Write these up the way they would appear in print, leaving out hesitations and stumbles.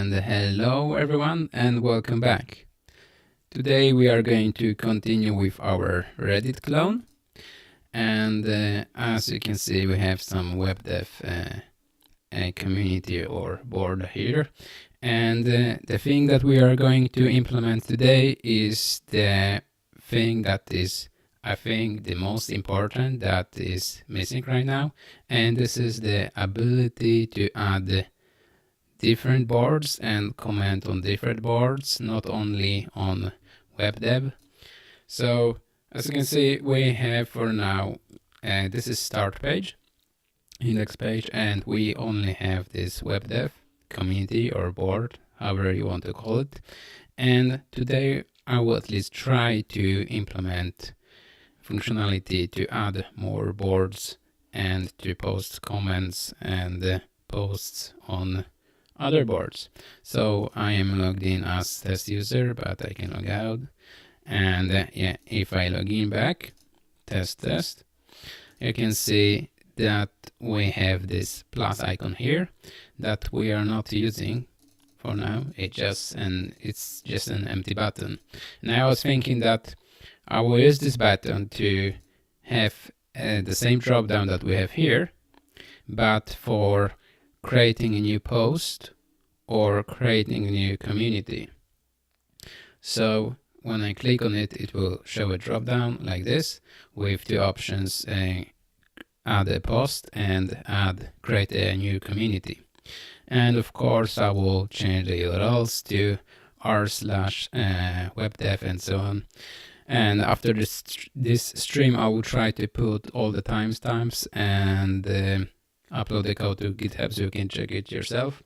And hello everyone and welcome back. Today we are going to continue with our Reddit clone, and as you can see we have some web dev community or board here, and the thing that we are going to implement today is the thing that is, I think, the most important that is missing right now, and this is the ability to add different boards and comment on different boards, not only on web dev. So as you can see, we have for now, this is start page, index page, and we only have this web dev community or board, however you want to call it. And today I will at least try to implement functionality to add more boards and to post comments and posts on other boards. So I am logged in as test user, but I can log out. And yeah, if I log in back, test, you can see that we have this plus icon here that we are not using for now. It's just an empty button. And I was thinking that I will use this button to have the same drop down that we have here, but for creating a new post or creating a new community. So when I click on it, it will show a drop down like this with two options, add a post and create a new community. And of course I will change the URLs to r/webdev and so on. And after this stream I will try to put all the timestamps and upload the code to GitHub so you can check it yourself.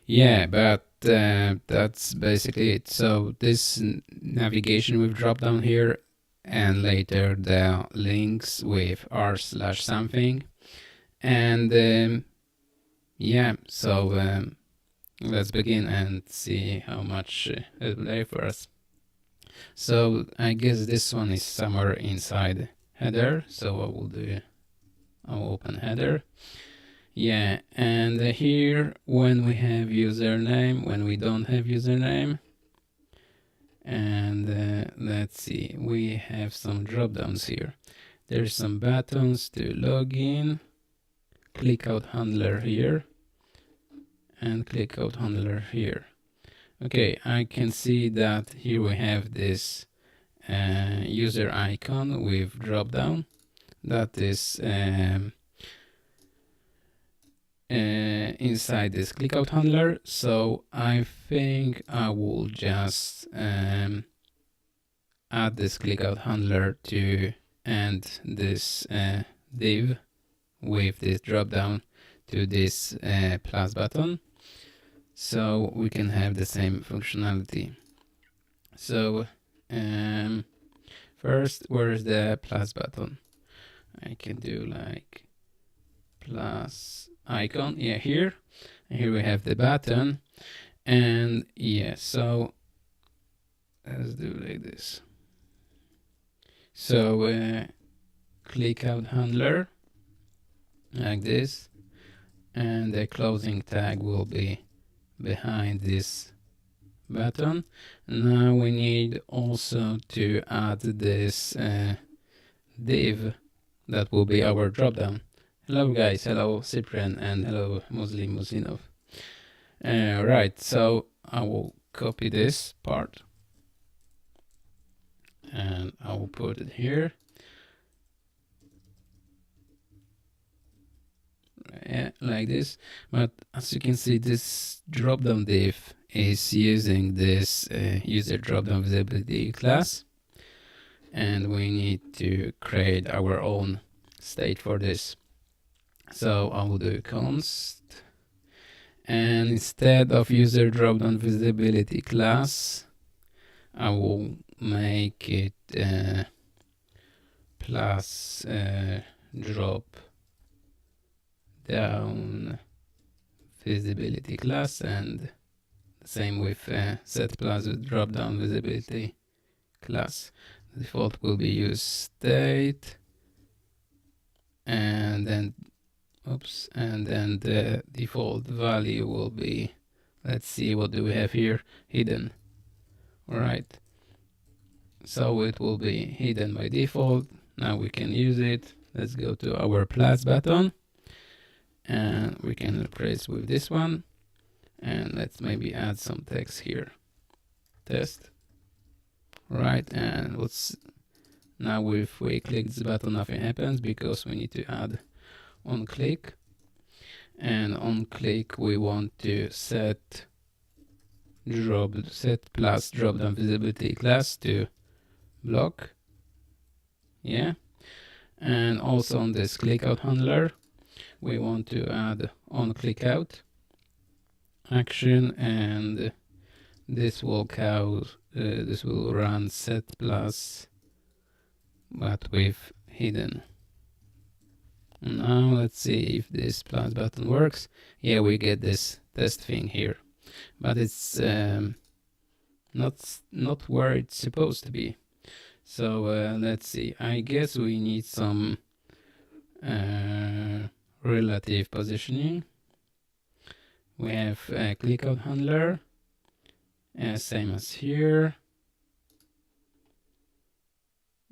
Yeah, but that's basically it. So this navigation with drop down here, and later the links with r/something. And yeah, so let's begin and see how much it will take for us. So I guess this one is somewhere inside header. So I'll open header. Yeah, and here when we have username, when we don't have username, and let's see, we have some drop downs here. There's some buttons to log in, click out handler here, and click out handler here. Okay, I can see that here we have this user icon with drop down that is inside this clickout handler. So I think I will just add this clickout handler to end this div with this drop down to this plus button, so we can have the same functionality. So first, where's the plus button? I can do like plus icon, yeah, here, and here we have the button. And yeah, so let's do like this. So click out handler like this, and the closing tag will be behind this button. Now we need also to add this div that will be our dropdown. Hello guys, hello Cyprian, and hello Muslim Muslinov. Right, so I will copy this part and I will put it here. Yeah, like this. But as you can see, this dropdown div is using this user dropdown visibility class, and we need to create our own state for this. So I will do const, and instead of user dropdown visibility class, I will make it plus drop down visibility class, and the same with set plus drop down visibility class. The default will be use state, and then the default value will be let's see, what do we have here? Hidden. All right. So it will be hidden by default. Now we can use it. Let's go to our plus button and we can replace with this one. And let's maybe add some text here. Test. Right, and let's now if we click this button, nothing happens because we need to add on click. And on click we want to set plus drop down visibility class to block. Yeah. And also on this click out handler, we want to add on click out action, and this will run set plus but with hidden. Now let's see if this plus button works. Yeah, we get this test thing here, but it's not where it's supposed to be. So let's see. I guess we need some relative positioning. We have a click out handler, same as here.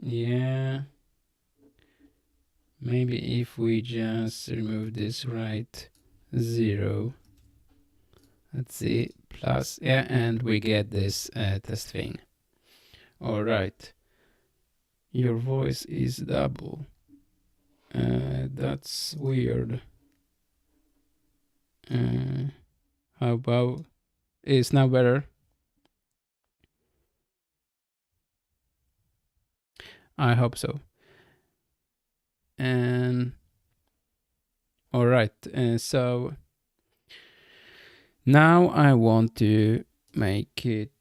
Yeah. Maybe if we just remove this right 0, let's see, plus, yeah, and we get this test thing. All right. Your voice is double. That's weird. How about, it's now better? I hope so. And all right, so now I want to make it,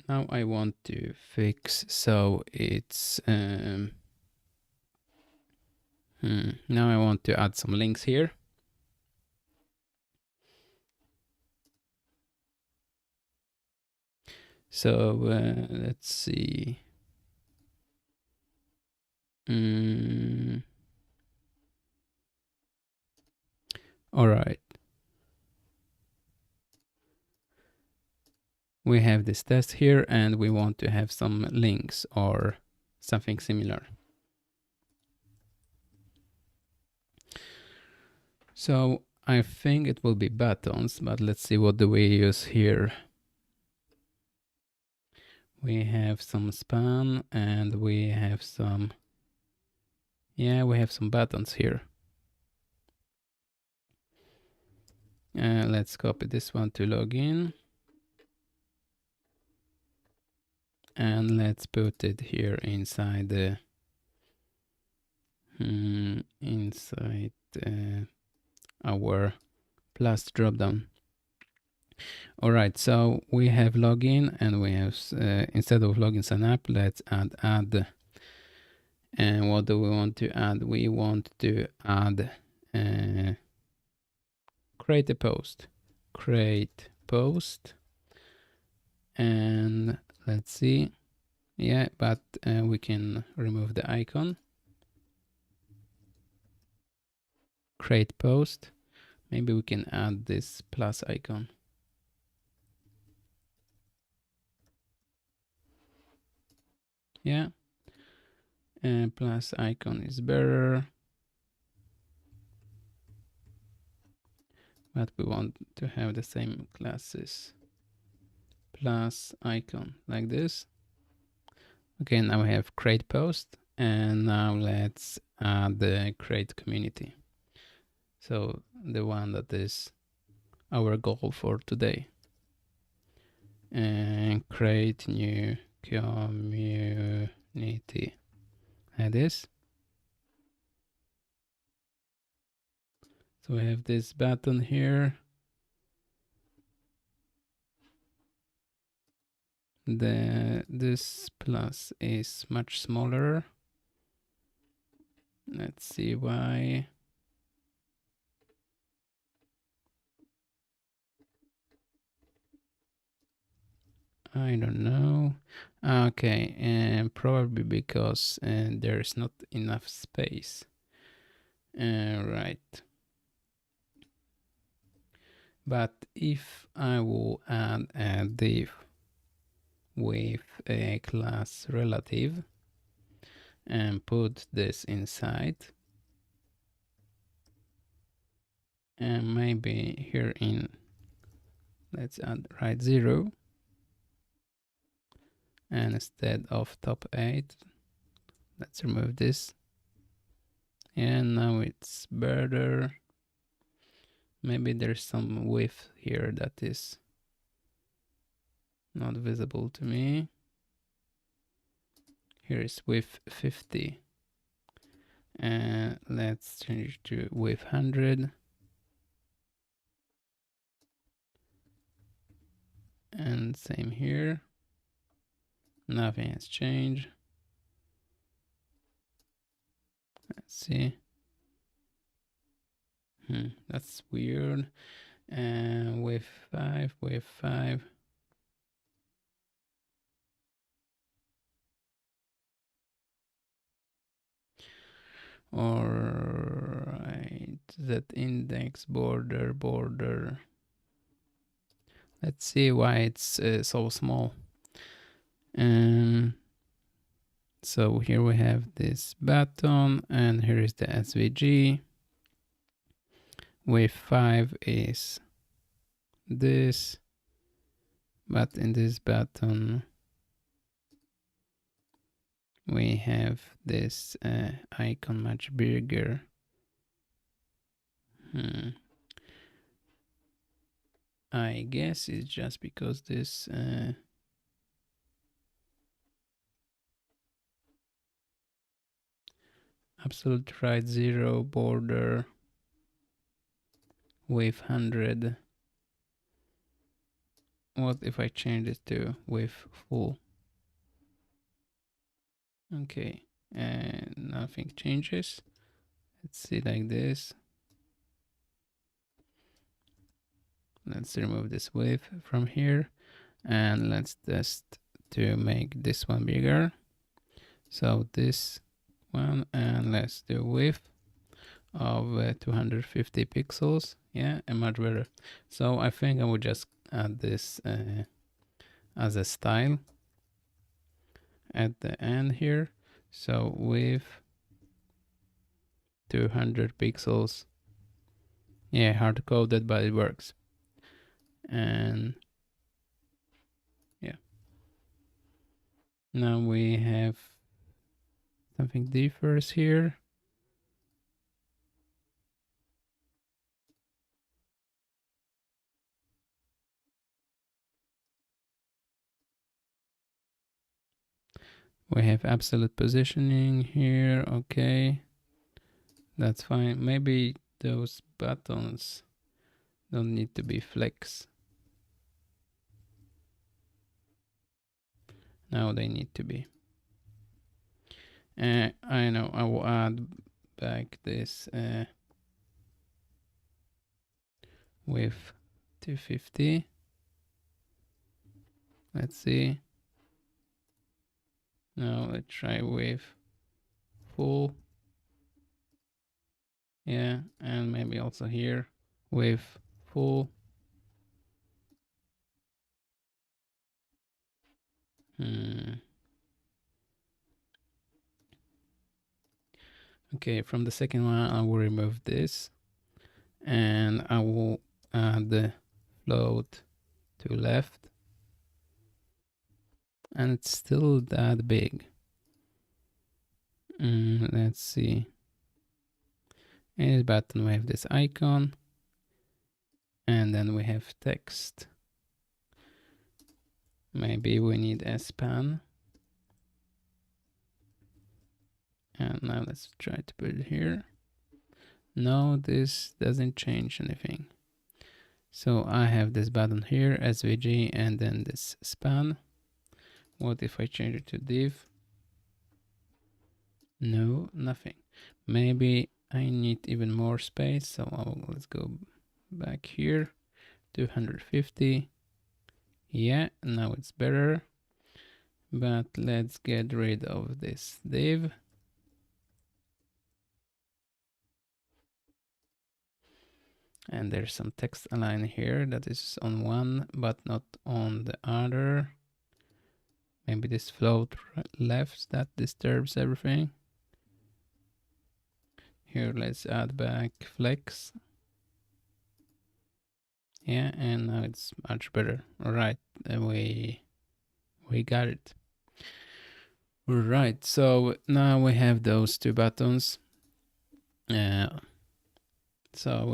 now I want to fix so it's, now I want to add some links here. So let's see. All right. We have this test here and we want to have some links or something similar. So I think it will be buttons, but let's see what do we use here. We have some span and we have some, yeah, we have some buttons here. Let's copy this one to login. And let's put it here inside the, inside our plus dropdown. All right, so we have login and we have, instead of login sign up, let's add. And what do we want to add? We want to add create a post. Create post. And let's see. Yeah, but we can remove the icon. Create post. Maybe we can add this plus icon. Yeah. And plus icon is better. But we want to have the same classes. Plus icon like this. Okay, now we have create post, and now let's add the create community. So the one that is our goal for today. And create new community. Like this. So we have this button here. This plus is much smaller. Let's see why. I don't know. Okay, and probably because there's not enough space. Right. But if I will add a div with a class relative and put this inside, and maybe here in, let's add right 0, and instead of top 8, let's remove this, and now it's better. Maybe there's some width here that is not visible to me. Here is width 50, and let's change to width 100, and same here. Nothing has changed. Let's see. That's weird. And width 5, width 5. Alright, that index border. Let's see why it's so small. So here we have this button, and here is the SVG. Width 5 is this, but in this button we have this icon much bigger. I guess it's just because this absolute right 0 border width 100. What if I change it to width full? Okay, and nothing changes. Let's see like this. Let's remove this width from here, and let's test to make this one bigger. So this one, and let's do width of 250 pixels. Yeah, and much better. So I think I would just add this as a style at the end here. So width 200 pixels. Yeah, hard coded, but it works. And yeah, now we have something differs here. We have absolute positioning here. Okay, that's fine. Maybe those buttons don't need to be flex. Now they need to be. I know I will add back this with 250. Let's see. Now let's try with full. Yeah, and maybe also here with full. Okay, from the second one, I will remove this, and I will add the float to left, and it's still that big. Let's see. In this button, we have this icon, and then we have text. Maybe we need a span. And now let's try to put it here. No, this doesn't change anything. So I have this button here, SVG, and then this span. What if I change it to div? No, nothing. Maybe I need even more space. So let's go back here, 250. Yeah, now it's better. But let's get rid of this div. And there's some text align here that is on one but not on the other. Maybe this float left that disturbs everything. Here, let's add back flex. Yeah, and now it's much better. All right, we got it. All right, so now we have those two buttons. So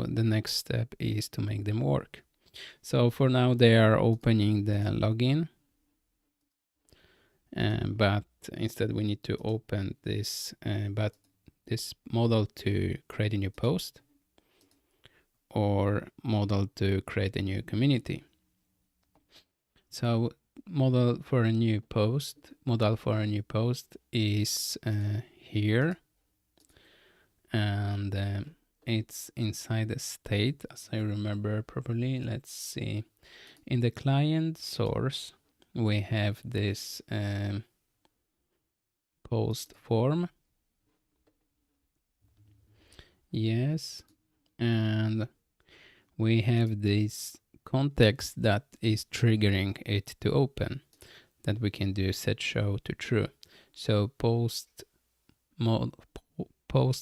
the next step is to make them work. So for now, they are opening the login. But instead we need to open this this modal to create a new post, or modal to create a new community. So modal for a new post is here, and it's inside the state, as I remember properly. Let's see. In the client source, we have this post form. Yes, and we have this context that is triggering it to open, that we can do set show to true. So post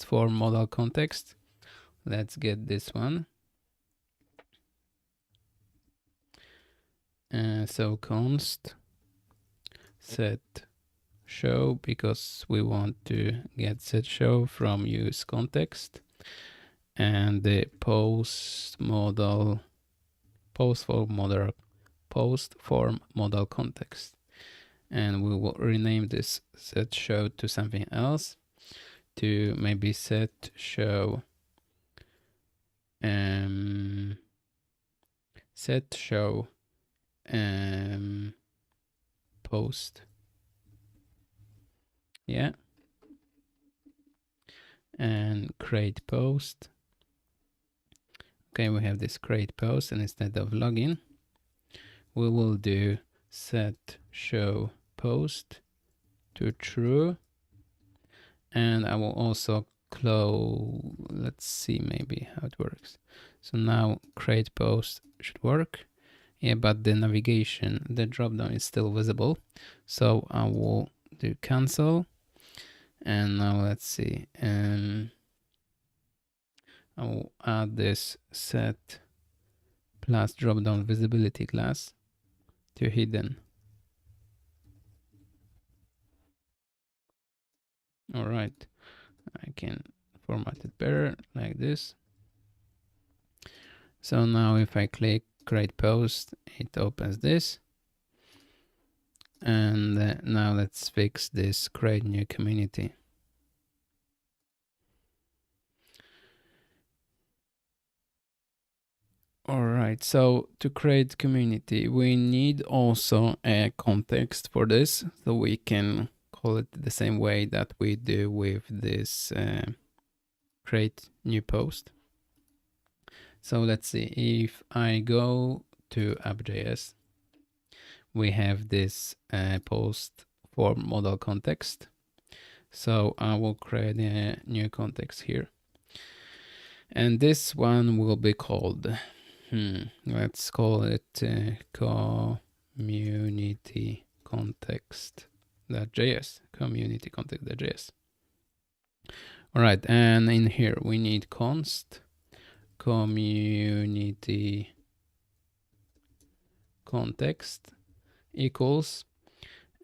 for modal context. Let's get this one. So const set show, because we want to get set show from use context, and the post form modal context, and we will rename this set show to something else, to maybe set show post. Yeah, and create post. Okay, we have this create post, and instead of login, we will do set show post to true. And I will also close, let's see maybe how it works. So now create post should work. Yeah, but the navigation, the dropdown is still visible. So I will do cancel. And now let's see. I will add this set plus dropdown visibility class to hidden. All right, I can format it better like this. So now if I click create post, it opens this. And now let's fix this create new community. All right, so to create community, we need also a context for this, so we can call it the same way that we do with this create new post. So let's see, if I go to app.js, we have this post form modal context. So I will create a new context here. And this one will be called, let's call it community context.js, community context.js. All right, and in here we need const community context equals,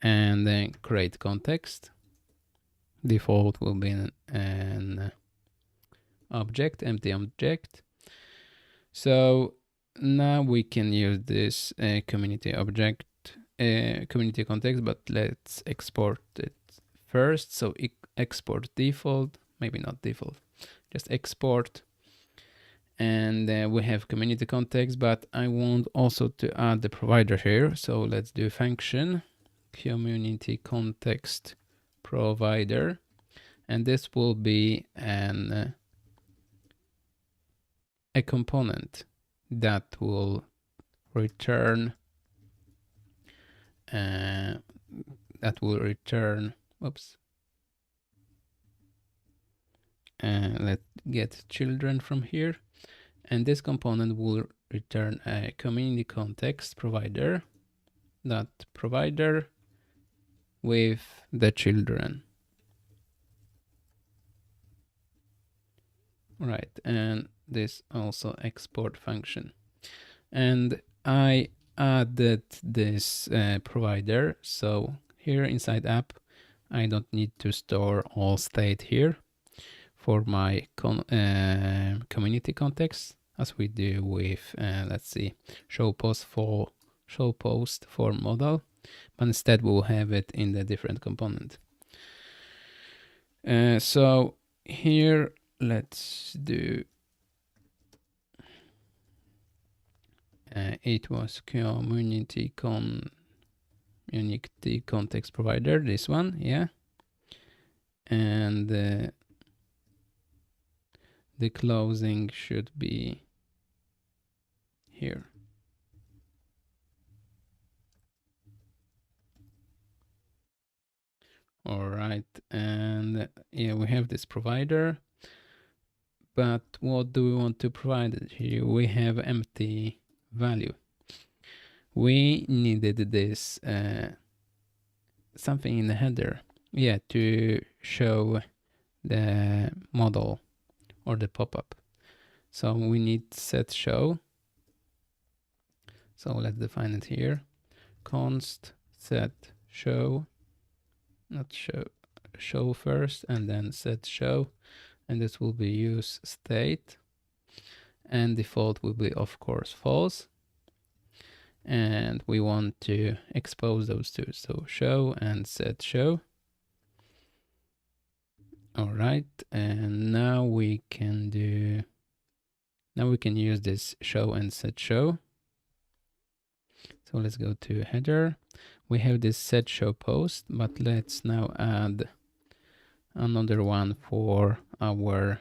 and then create context. Default will be an object, empty object. So now we can use this community object, community context, but let's export it first. So export default, maybe not default, just export. And we have community context, but I want also to add the provider here. So let's do function community context provider, and this will be a component that will return oops, let's get children from here, And this component will return a community context provider with the children. Right, and this also export function. And I added this provider, so here inside app I don't need to store all state here for my community context, as we do with let's see, show post for modal, but instead we'll have it in the different component. So here let's do it was community context provider, this one, yeah, and the closing should be here. All right, and yeah, we have this provider, but what do we want to provide here? We have empty value. We needed this something in the header, yeah, to show the modal or the pop-up. So we need set show. So let's define it here. Const set show, not show first, and then set show, and this will be use state, and default will be of course false, and we want to expose those two, so show and set show. All right, and now we can use this show and set show. So let's go to header. We have this set show post, but let's now add another one for our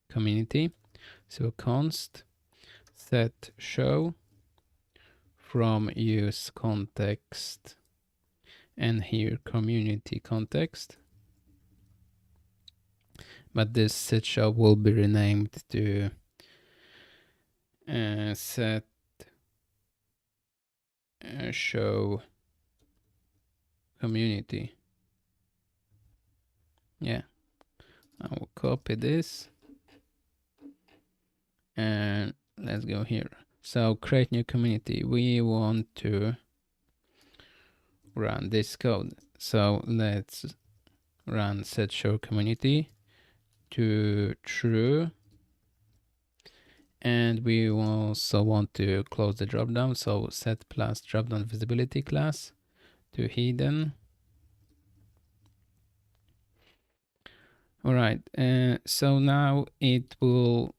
community. So const set show from use context, and here community context. But this set show will be renamed to set show community. Yeah, I will copy this and let's go here. So create new community. We want to run this code. So let's run set show community to true. And we also want to close the dropdown. So set plus dropdown visibility class to hidden. All right, so now it will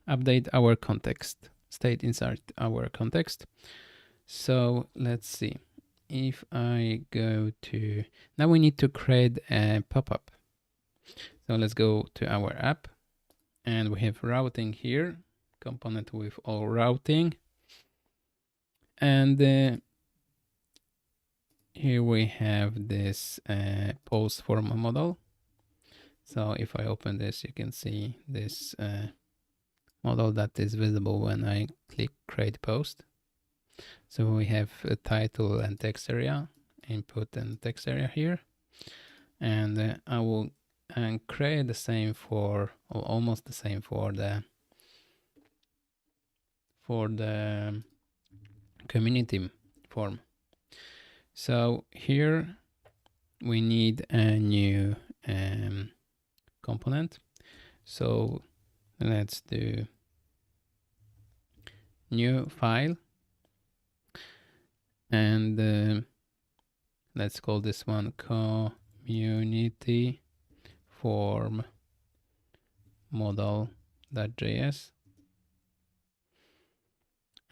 update our context, state inside our context. So let's see, if I go to, now we need to create a pop-up. So let's go to our app, and we have routing here, component with all routing. And here we have this post form modal. So if I open this, you can see this modal that is visible when I click create post. So we have a title and text area, input and text area here. And I will create the same for, or almost the same for the community form. So here we need a new component. So let's do new file, and let's call this one community form modal.js.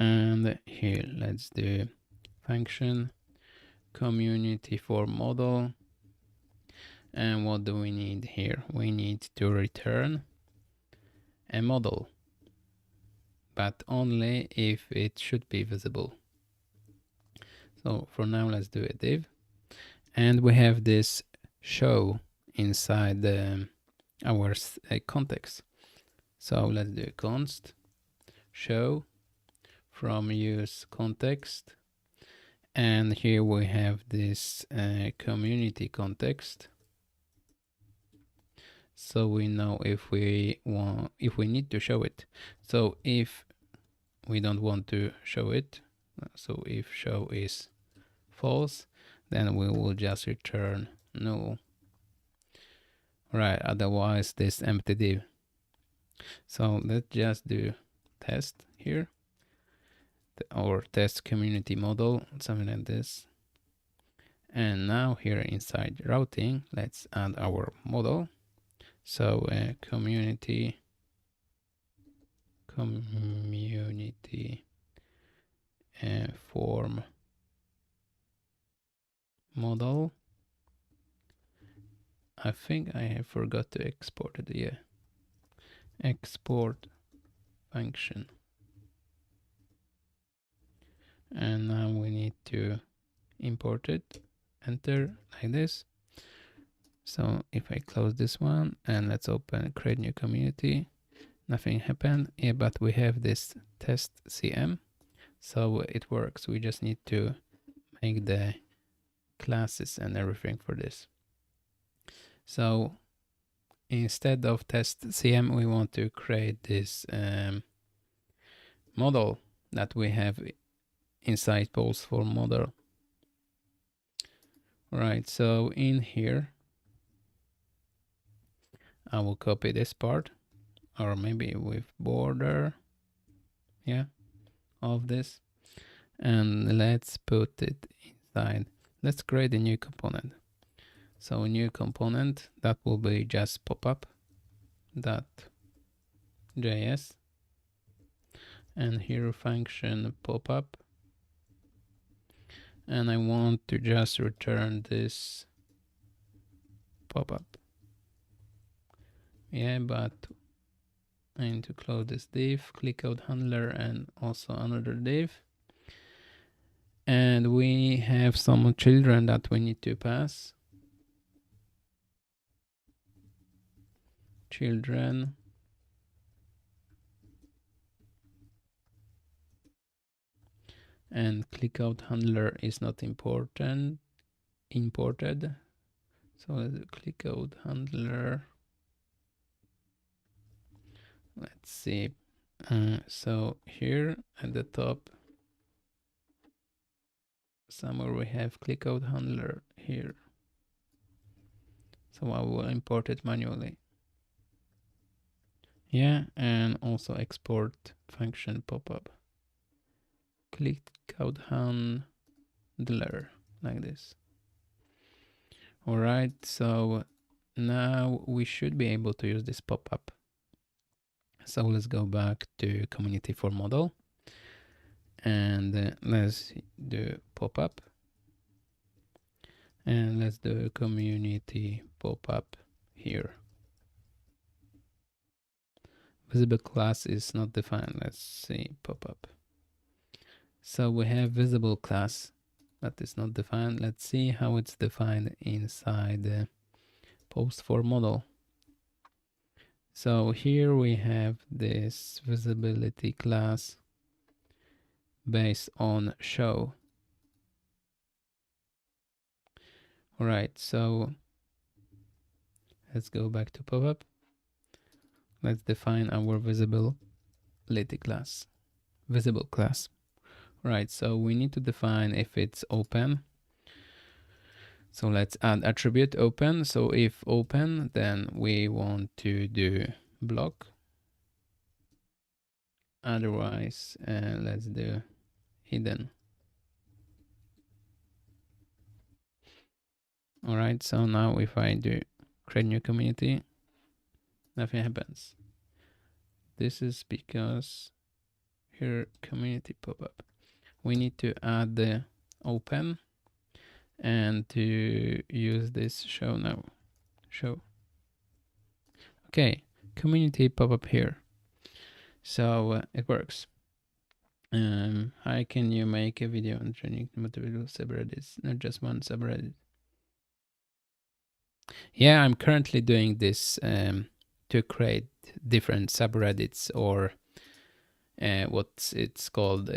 And here let's do function community form modal. And what do we need here? We need to return a modal, but only if it should be visible. So for now, let's do a div, and we have this show inside our context. So let's do const show from use context, and here we have this community context. So we know if we need to show it. So if we don't want to show it, so if show is false, then we will just return null. Right, otherwise this empty div. So let's just do test here, or test community model, something like this. And now here inside routing, let's add our model. So community form model. I think I have forgot to export it. Yeah, export function. And now we need to import it, enter like this. So if I close this one and let's open create new community, nothing happened. Yeah, but we have this test CM, so it works. We just need to make the classes and everything for this. So instead of test CM, we want to create this model that we have inside post for model. Right, so in here, I will copy this part, or maybe with border, yeah, of this, and let's put it inside. Let's create a new component. So a new component that will be just popup.js, and here function popup, and I want to just return this popup. Yeah, but I need to close this div, click out handler, and also another div. And we have some children that we need to pass. Children. And click out handler is not imported. So let's click out handler. Let's see. So here at the top, somewhere we have click out handler here. So I will import it manually. Yeah, and also export function popup. Click out handler like this. All right, so now we should be able to use this popup. So let's go back to community for model, and let's do popup, and let's do community popup here. Visible class is not defined. Let's see popup. So we have visible class, but it's not defined. Let's see how it's defined inside the post for model. So here we have this visibility class based on show. All right, so let's go back to popup. Let's define our visibility class, visible class. Right, so we need to define if it's open. So let's add attribute open. So if open, then we want to do block. Otherwise, let's do hidden. All right, so now if I do create new community, nothing happens. This is because here community popup. We need to add the open and to use this show now. Show. Okay, community popup here. So it works. How can you make a video on training multiple subreddits, not just one subreddit? Yeah, I'm currently doing this to create different subreddits or what it's called,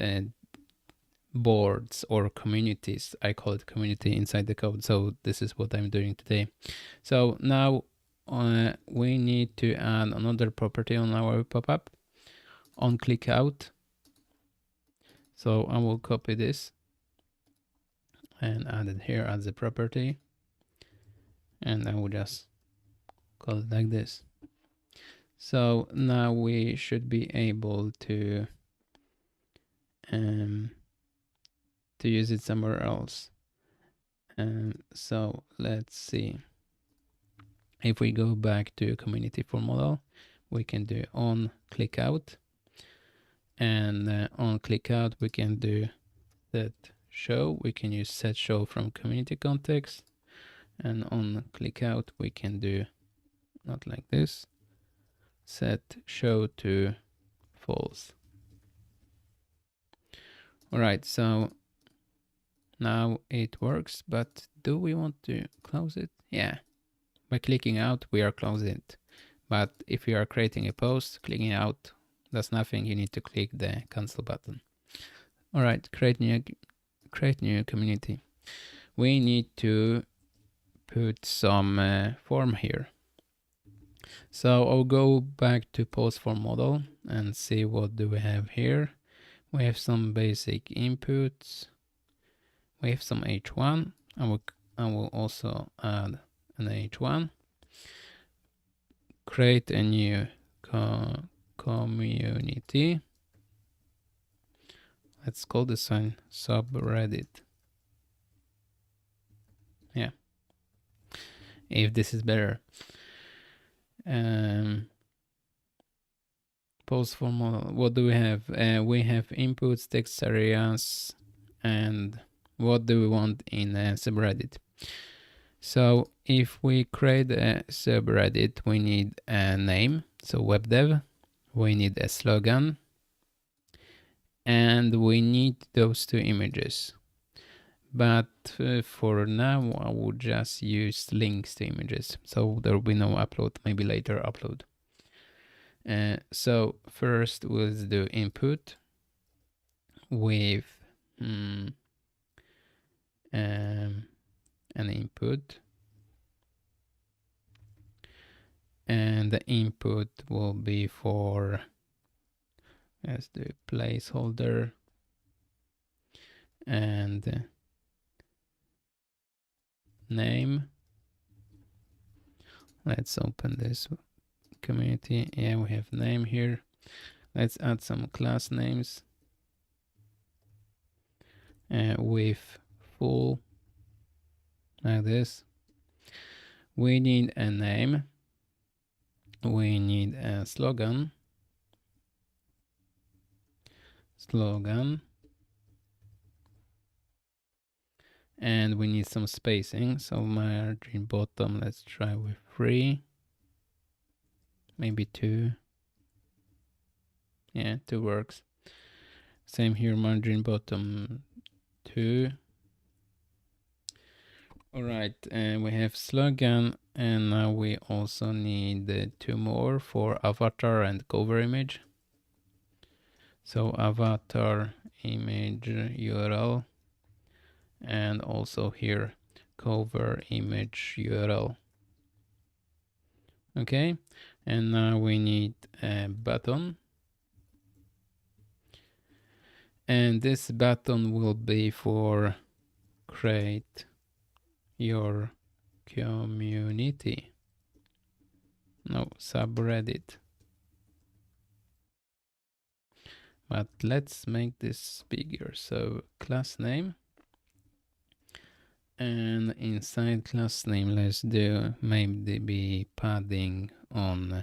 boards or communities. I call it community inside the code. So this is what I'm doing today. So now we need to add another property on our pop-up on click out. So I will copy this and add it here as a property, and I will just call it like this. So now we should be able to use it somewhere else. So let's see. If we go back to community for modal, we can do on click out, and on click out we can do set show. We can use set show from community context, and on click out we can do not like this, set show to false. All right, so now it works, but do we want to close it? Yeah, by clicking out we are closing it. But if you are creating a post, clicking out does nothing. You need to click the cancel button. All right, create new community. We need to put some form here. So I'll go back to post for modal and see what do we have here. We have some basic inputs. We have some h1. I will also add an h1. Create a new community. Let's call this one SubReddit. Yeah, if this is better. Post for modal. What do we have? We have inputs, text areas, and what do we want in a subreddit? So if we create a subreddit, we need a name, so web dev. We need a slogan, and we need those two images. But for now, I will just use links to images, so there will be no upload, maybe later upload. So first we'll do input with an input, and the input will be for, let's do placeholder, and name. Let's open this community. Yeah, we have name here. Let's add some class names with full, like this. We need a name. We need a slogan. And we need some spacing. So margin bottom, let's try with 3. Maybe 2. Yeah, 2 works. Same here, margin bottom 2. All right, and we have slogan, and now we also need 2 more for avatar and cover image. So avatar image URL, and also here cover image URL. Okay, and now we need a button, and this button will be for create your community, no, subreddit. But let's make this bigger. So class name, and inside class name, let's do maybe padding on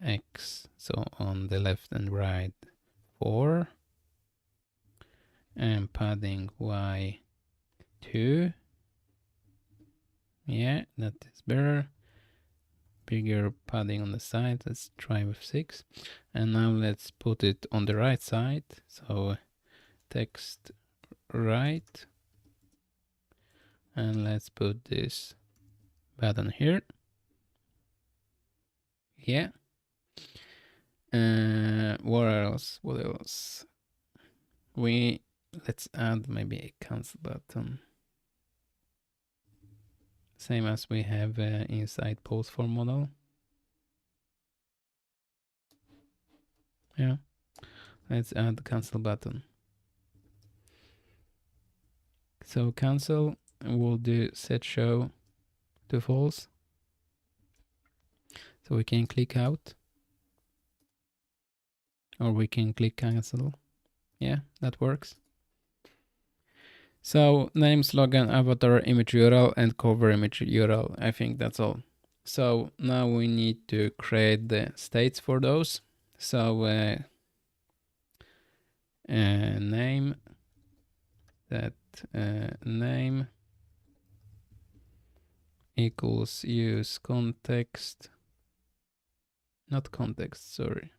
X, so on the left and right 4, and padding Y 2. Yeah, that is better. Bigger padding on the side. Let's try with 6. And now let's put it on the right side. So text right. And let's put this button here. Yeah. What else? What else? Let's add maybe a cancel button. Same as we have inside post for modal. Yeah. Let's add the cancel button. So cancel, we'll do set show to false. So we can click out. Or we can click cancel. Yeah, that works. So name, slogan, avatar, image URL, and cover image URL. I think that's all. So now we need to create the states for those. So name, that name equals use context, not context, sorry,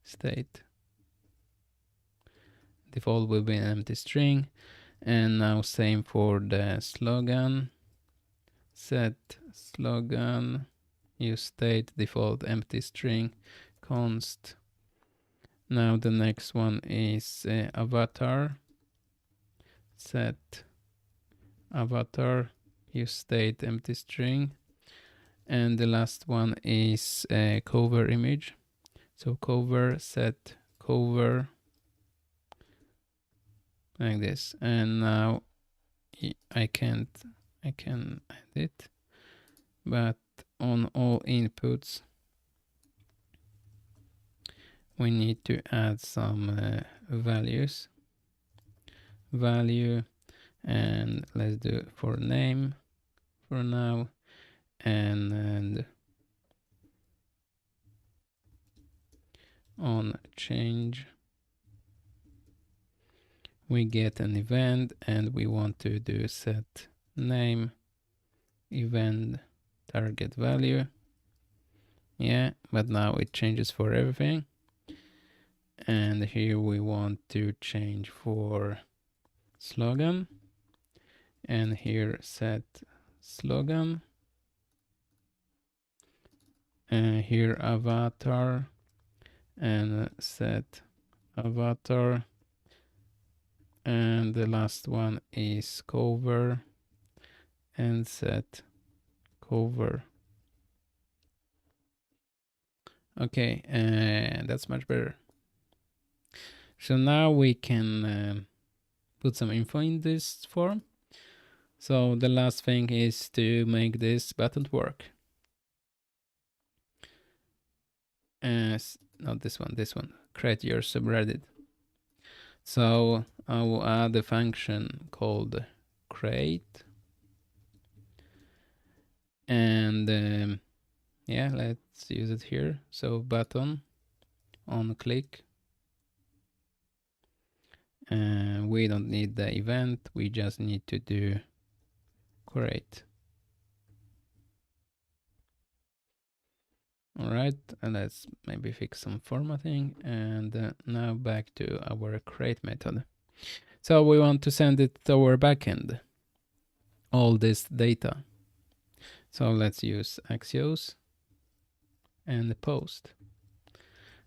state. Default will be an empty string. And now same for the slogan. Set slogan, use state, default empty string, const. Now the next one is avatar. Set avatar, use state, empty string. And the last one is cover image. So cover, set cover, like this. And now I can edit, but on all inputs we need to add some values. Value, and let's do it for name for now, and on change we get an event, and we want to do set name event target value. Yeah, but now it changes for everything. And here we want to change for slogan, and here set slogan, and here avatar, and set avatar, and the last one is cover, and set cover. Okay, and that's much better. So now we can put some info in this form. So the last thing is to make this button work. Not this one, create your subreddit. So I will add a function called create. And yeah, let's use it here. So button on click. And we don't need the event, we just need to do create. All right, and let's maybe fix some formatting. And now back to our create method. So we want to send it to our backend, all this data. So let's use Axios and post.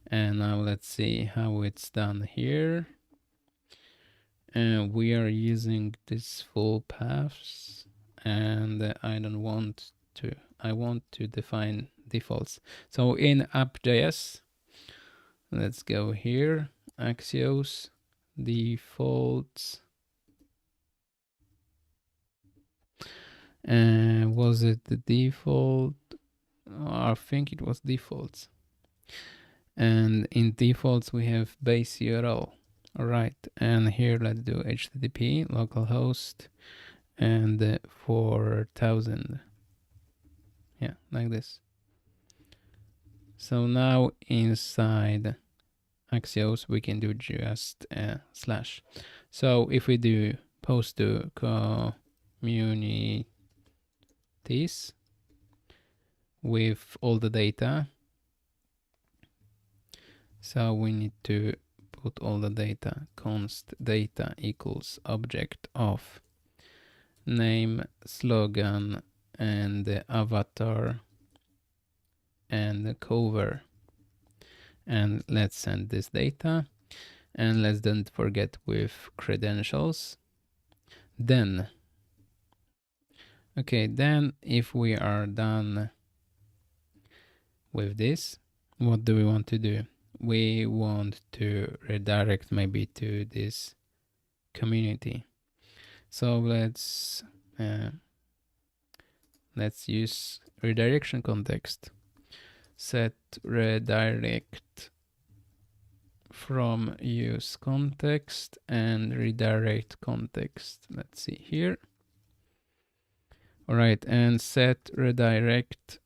And now let's see how it's done here. And we are using this full paths, and I want to define defaults. So in app.js, let's go here, Axios, defaults. And was it the default? I think it was defaults. And in defaults we have base URL. All right, and here let's do HTTP localhost and 4000. Yeah, like this. So now inside Axios we can do just slash. So if we do post to comunnities with all the data, so we need to put all the data, const data equals object of name, slogan, and the avatar, and cover. And let's send this data. And let's don't forget with credentials. Then, okay, then if we are done with this, what do we want to do? We want to redirect maybe to this community. So let's use redirection context. Set redirect from use context and redirect context. Let's see here. All right, and set redirect.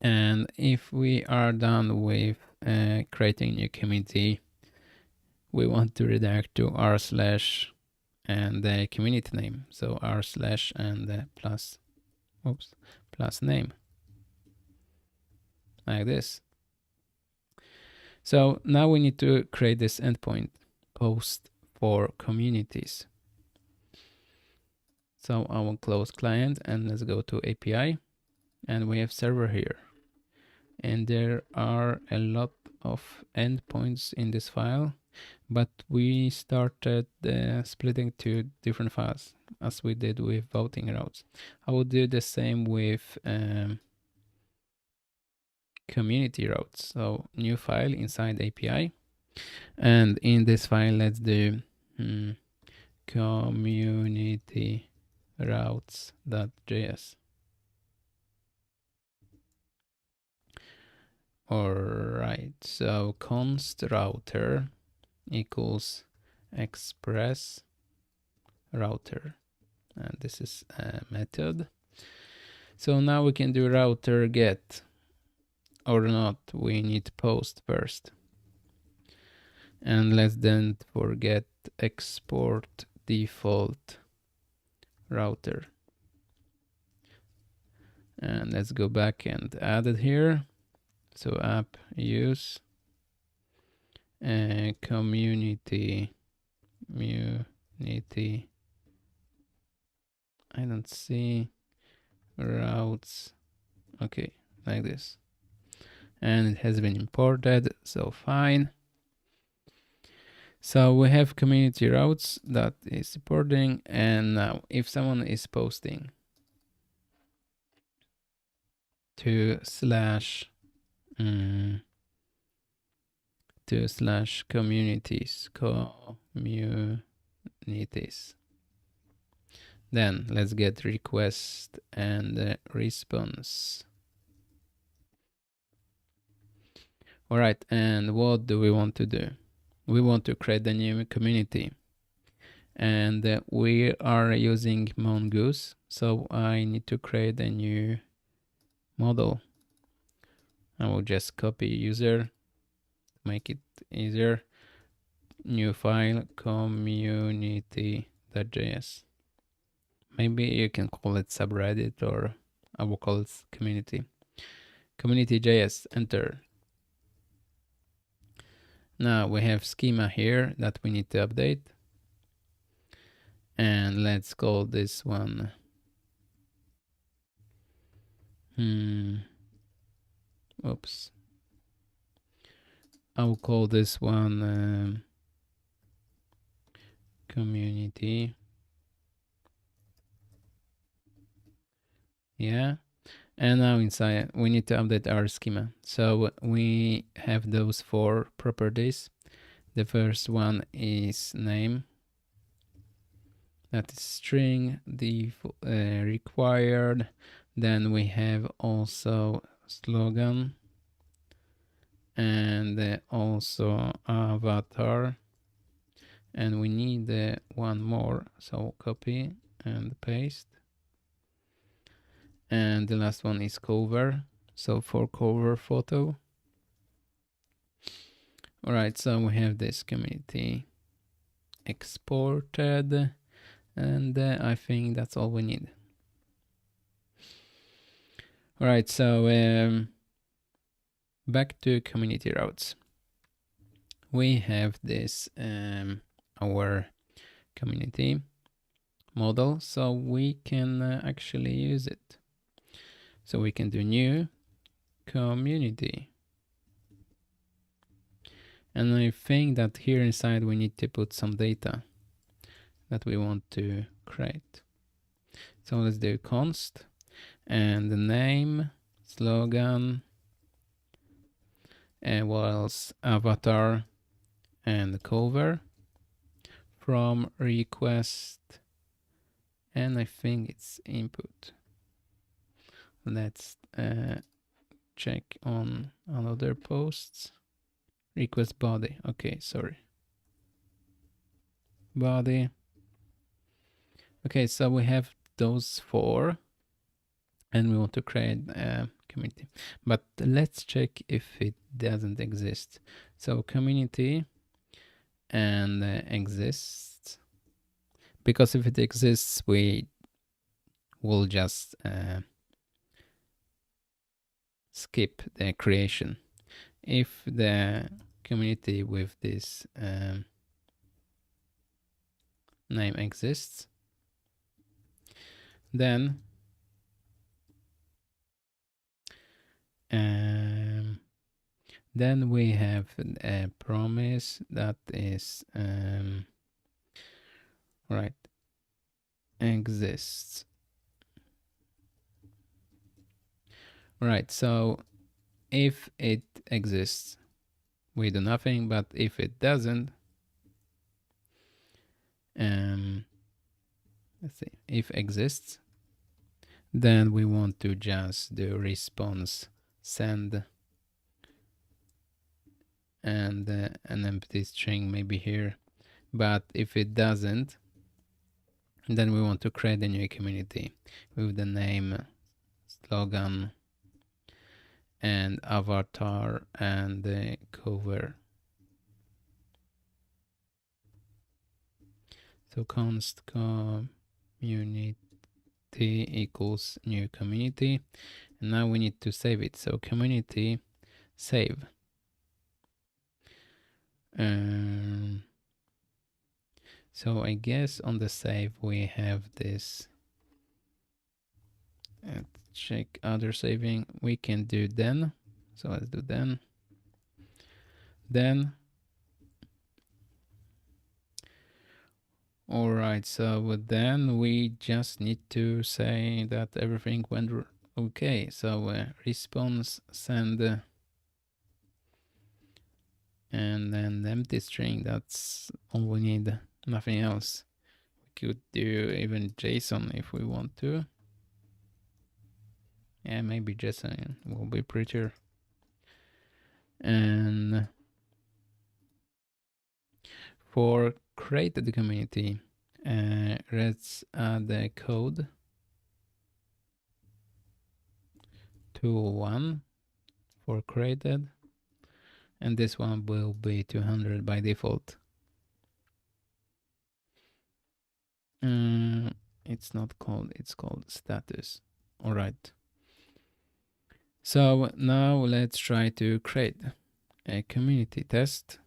And if we are done with creating new community, we want to redirect to r/ and the community name. So r/ and the plus name, like this. So now we need to create this endpoint post for communities. So I will close client and let's go to API, and we have server here. And there are a lot of endpoints in this file, but we started splitting two different files as we did with voting routes. I will do the same with community routes. So new file inside API, and in this file let's do community routes.js. All right, so const router equals express router, and this is a method. So now we can do router get, or not, we need post first. And let's then forget export default router. And let's go back and add it here. So app use community. I don't see routes. Okay, like this. And it has been imported, so fine. So we have community routes that is supporting, and now if someone is posting to communities, then let's get request and response. All right, and what do we want to do? We want to create a new community, and we are using mongoose, so I need to create a new modal. I will just copy user, make it easier. New file, community.js. Maybe you can call it subreddit, or I will call it community. Community.js, enter. Now we have schema here that we need to update. And let's call this one oops. I will call this one community. Yeah. And now inside we need to update our schema. So we have those 4 properties. The first one is name. That is string, the required. Then we have also slogan, and also avatar. And we need one more, so copy and paste. And the last one is cover, so for cover photo. All right, so we have this community exported, and I think that's all we need. All right, so back to community routes. We have this our community model, so we can actually use it. So we can do new community. And I think that here inside we need to put some data that we want to create. So let's do const and the name, slogan, and what else? Avatar and the cover from request, and I think it's input. Let's check on other posts. Request body. Okay, sorry. Body. Okay, so we have those 4, and we want to create a community. But let's check if it doesn't exist. So community and exists, because if it exists, we will just skip the creation. If the community with this name exists, then we have a promise that is right, exists. Right, so if it exists, we do nothing, but if it doesn't, let's see, if exists, then we want to just do response send and an empty string maybe here. But if it doesn't, then we want to create a new community with the name, slogan, and avatar and the cover. So const community equals new community, and now we need to save it. So community save. So I guess on the save we have this. Let's check other saving. We can do then. So let's do then. All right, so then we just need to say that everything went okay. So response send and then empty string. That's all we need, nothing else. We could do even JSON if we want to. Yeah, maybe JSON will be prettier. And for create the community, let's add the code to 1 for created, and this one will be 200 by default. It's not called, it's called status. All right. So now let's try to create a community test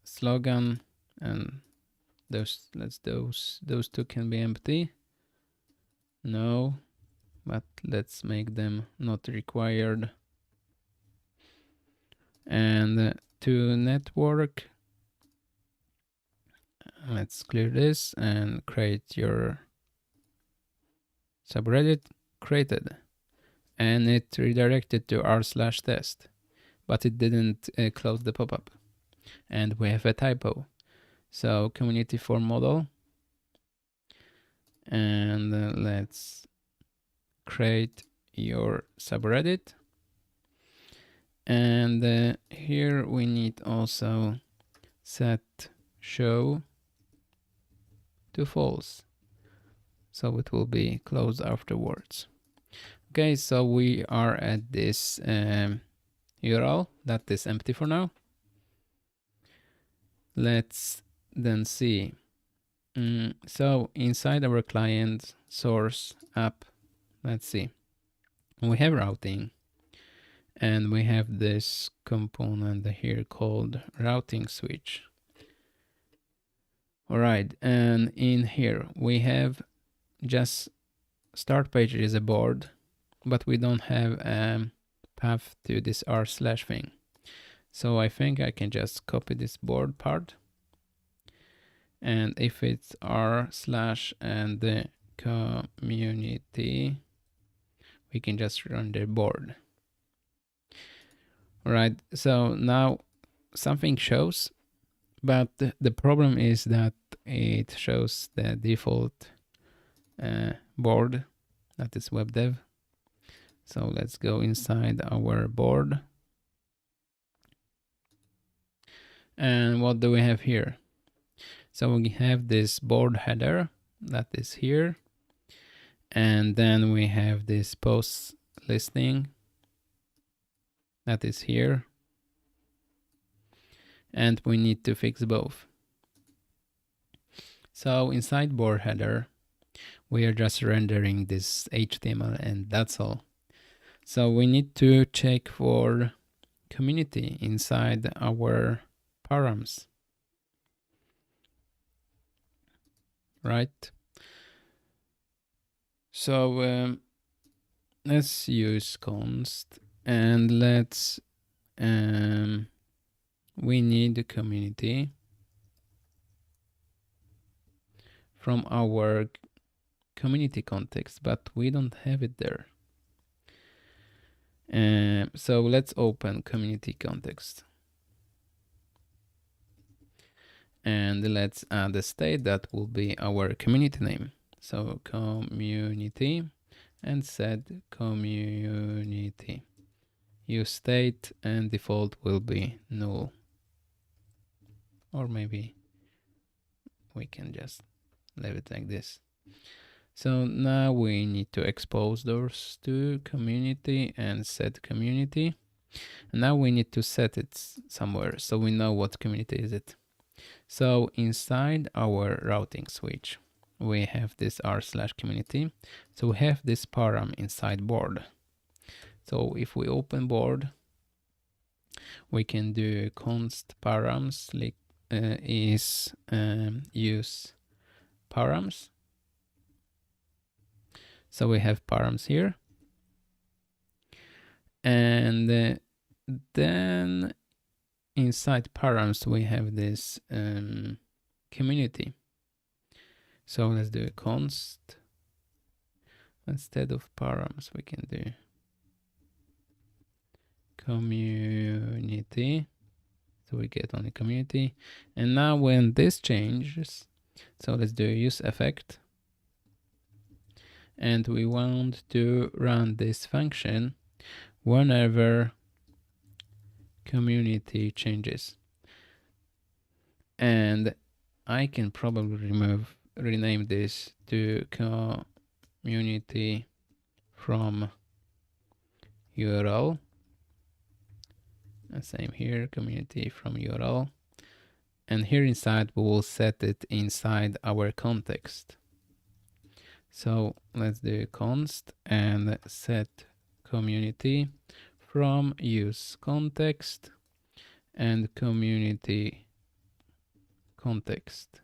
slogan, and those two can be empty. No, but let's make them not required. And to network, let's clear this and create your subreddit. Created, and it redirected to r/test, but it didn't close the pop-up, and we have a typo. So community for modal, and let's create your subreddit, and here we need also set show to false, so it will be closed afterwards. Okay, so we are at this URL that is empty for now. Let's then see. So inside our client source app, let's see, we have routing, and we have this component here called routing switch. All right, and in here we have just start page is a board, but we don't have path to this r slash thing. So I think I can just copy this board part. And if it's r slash and the community, we can just run the board. All right, so now something shows, but the problem is that it shows the default board, that is web dev. So let's go inside our board. And what do we have here? So we have this board header that is here. And then we have this post listing that is here. And we need to fix both. So inside board header, we are just rendering this HTML and that's all. So we need to check for community inside our params, right? So let's use const and let's we need the community from our community context, but we don't have it there. So let's open community context. And let's add a state that will be our community name. So community and set community. Use state and default will be null. Or maybe we can just leave it like this. So now we need to expose those to community and set community. And now we need to set it somewhere so we know what community is it. So inside our routing switch, we have this r slash community. So we have this param inside board. So if we open board, we can do const params is use params. So we have params here. And then inside params, we have this community. So let's do a const. Instead of params, we can do community. So we get only community. And now when this changes, so let's do use effect. And we want to run this function whenever community changes. And I can probably rename this to community from URL. And same here, community from URL. And here inside, we will set it inside our context. So let's do const and set community from use context and community context.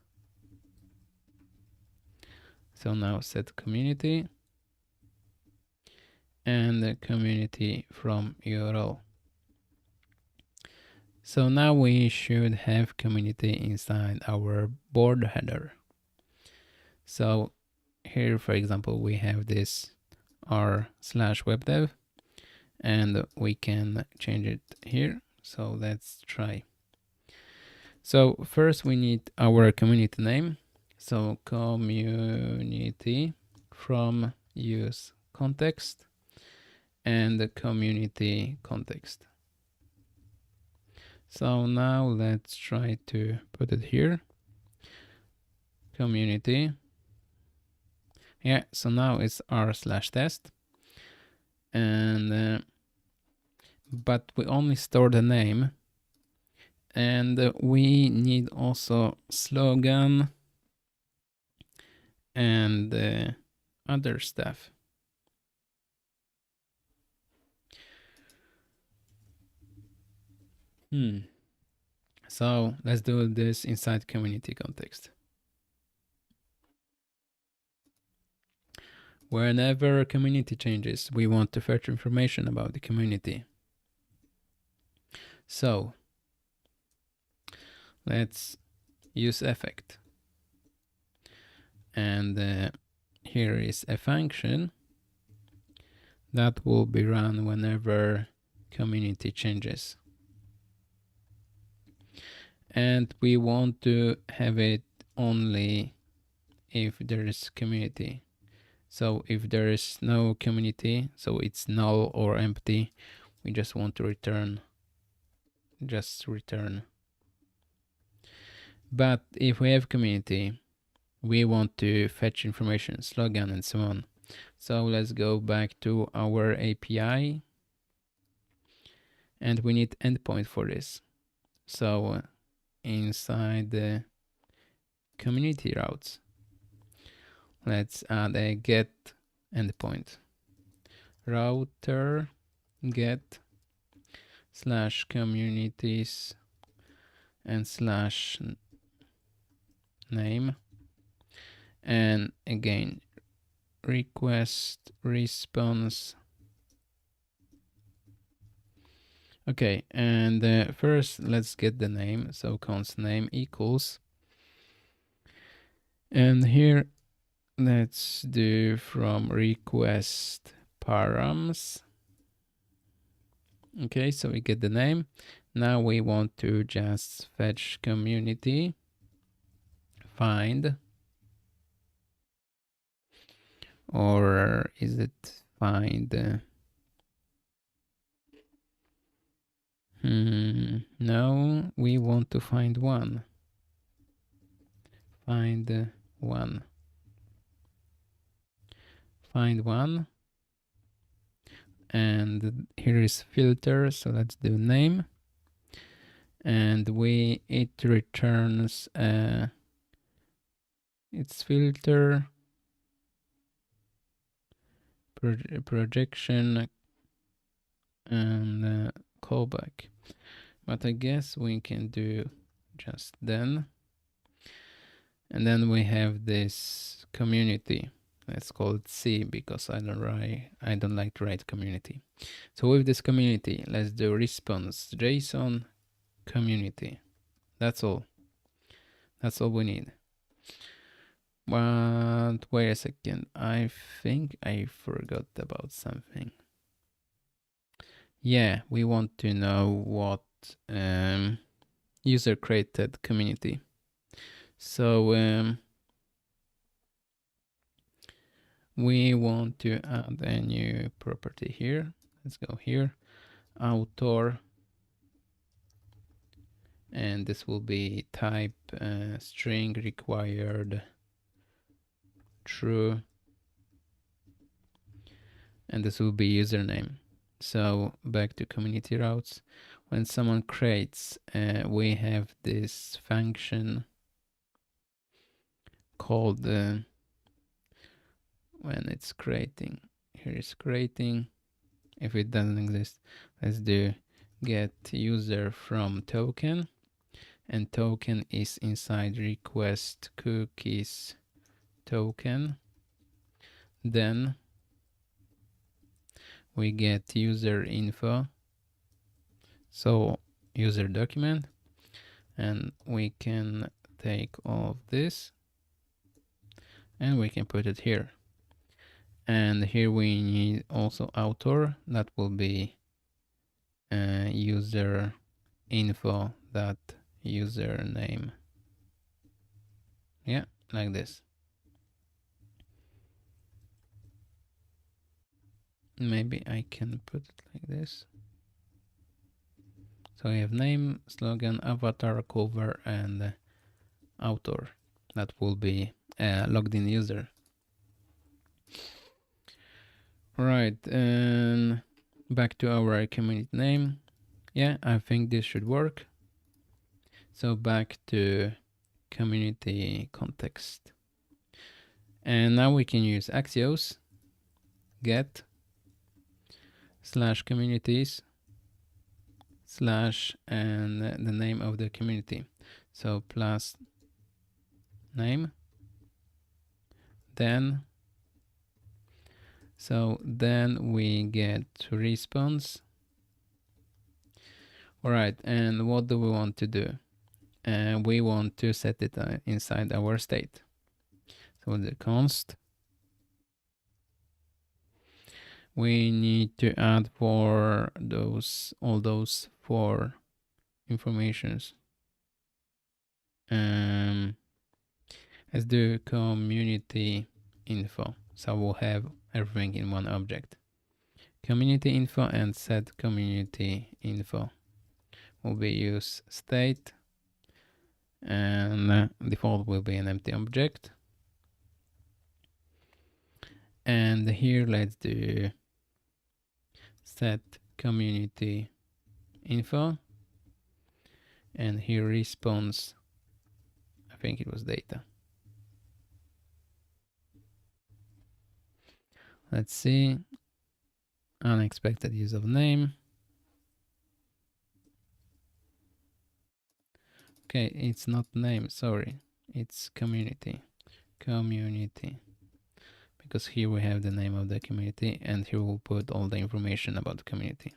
So now set community and the community from URL. So now we should have community inside our board header. So here, for example, we have this r slash webdev and we can change it here. So let's try. So first we need our community name. So community from use context and the community context. So now let's try to put it here. Community. Yeah, so now it's r slash test. And but we only store the name. And we need also slogan and other stuff. So let's do this inside community context. Whenever a community changes, we want to fetch information about the community. So let's use effect. And here is a function that will be run whenever community changes. And we want to have it only if there is community. So if there is no community, so it's null or empty, we just want to return, just return. But if we have community, we want to fetch information, slogan and so on. So let's go back to our API, and we need endpoint for this. So inside the community routes, let's add a get endpoint. Router get / communities and / name, and again request response. Okay, and first let's get the name. So const name equals, and here let's do from request params. Okay, so we get the name. Now we want to just fetch community, find, or is it find? No, we want to find one. Find one. Find one. And here is filter, so let's do name. And it returns its filter projection and callback. But I guess we can do just then. And then we have this community. Let's call it C because I don't like to write community. So with this community, let's do response JSON community. That's all. That's all we need. But wait a second. I think I forgot about something. Yeah, we want to know what user created community. So we want to add a new property here. Let's go here, author, and this will be type string required true, and this will be username. So back to community routes. When someone creates, we have this function called when it's creating. Here is creating. If it doesn't exist, let's do get user from token, and token is inside request cookies token. Then we get user info, so user document, and we can take all of this and we can put it here. And here we need also author, that will be user info that username. Yeah, like this. Maybe I can put it like this. So we have name, slogan, avatar, cover, and author. That will be a logged in user. Right, and back to our community name. Yeah, I think this should work. So back to community context. And now we can use Axios, get, / communities, / and the name of the community. So plus name, then So then we get response. All right, and what do we want to do? We want to set it inside our state. So the const, we need to add for all those 4 informations. Let's do community info. So we'll have everything in one object. Community info and set community info. Will be use state, and default will be an empty object. And here let's do set community info, and here response, I think it was data. Let's see, unexpected use of name. Okay, it's not name, sorry, it's community, because here we have the name of the community, and here we'll put all the information about the community.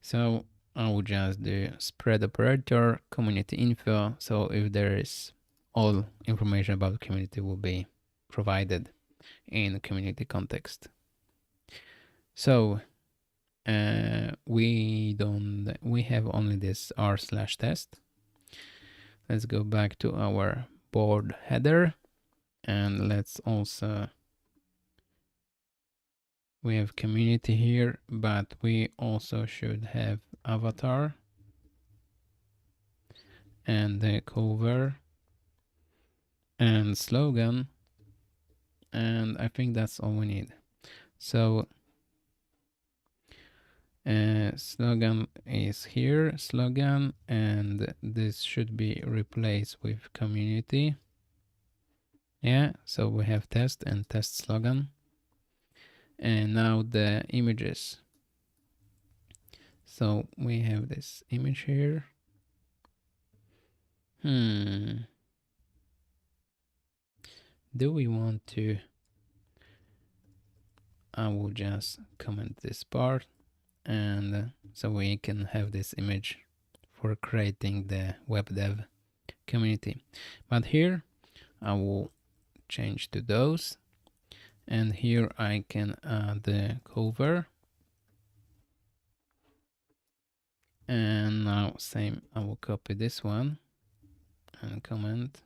So I will just do spread operator, community info. So if there is all information about the community will be provided in the community context. So we have only this r/test. Let's go back to our board header, and let's also, we have community here, but we also should have avatar and the cover and slogan, and I think that's all we need. So slogan is here, slogan, and this should be replaced with community. Yeah, so we have test and test slogan. And now the images. So we have this image here. Do we want to? I will just comment this part, and so we can have this image for creating the web dev community. But here I will change to those, and here I can add the cover. And now same, I will copy this one and comment.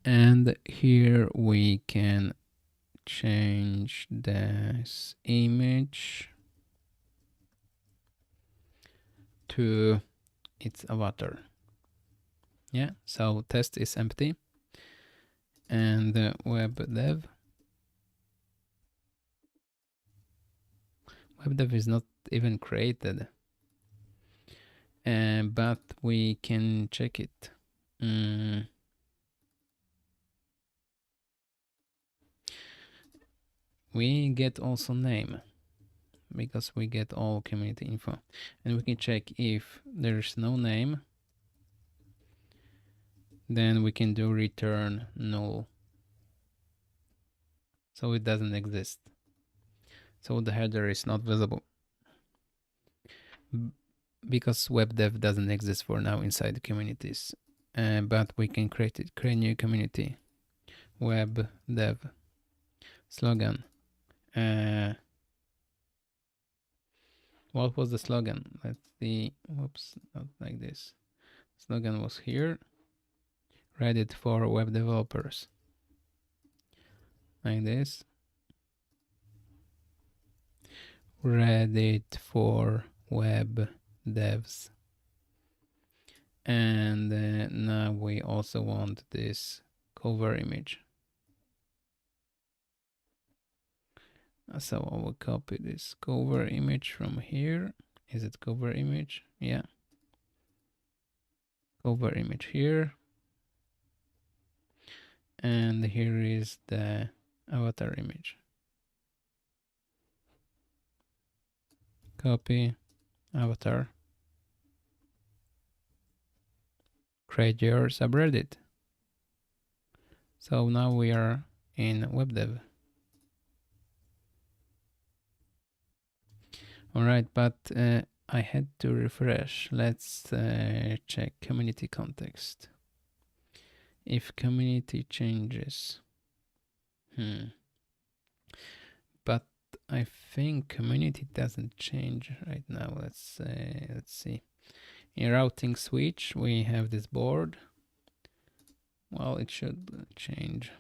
And here we can change this image to its avatar. Yeah, so test is empty. And the web dev is not even created, but we can check it. We get also name, because we get all community info, and we can check if there's no name, then we can do return null, so it doesn't exist, so the header is not visible, because web dev doesn't exist for now inside the communities. But we can create new community, web dev slogan. What was the slogan? Let's see. Whoops, not like this. Slogan was here. Reddit for web developers. Like this. Reddit for web devs. And now we also want this cover image. So I will copy this cover image from here. Is it cover image? Yeah. Cover image here. And here is the avatar image. Copy, avatar. Create your subreddit. So now we are in web dev. All right, but I had to refresh. Let's check community context. If community changes, but I think community doesn't change right now. Let's see. In routing switch, we have this board. Well, it should change.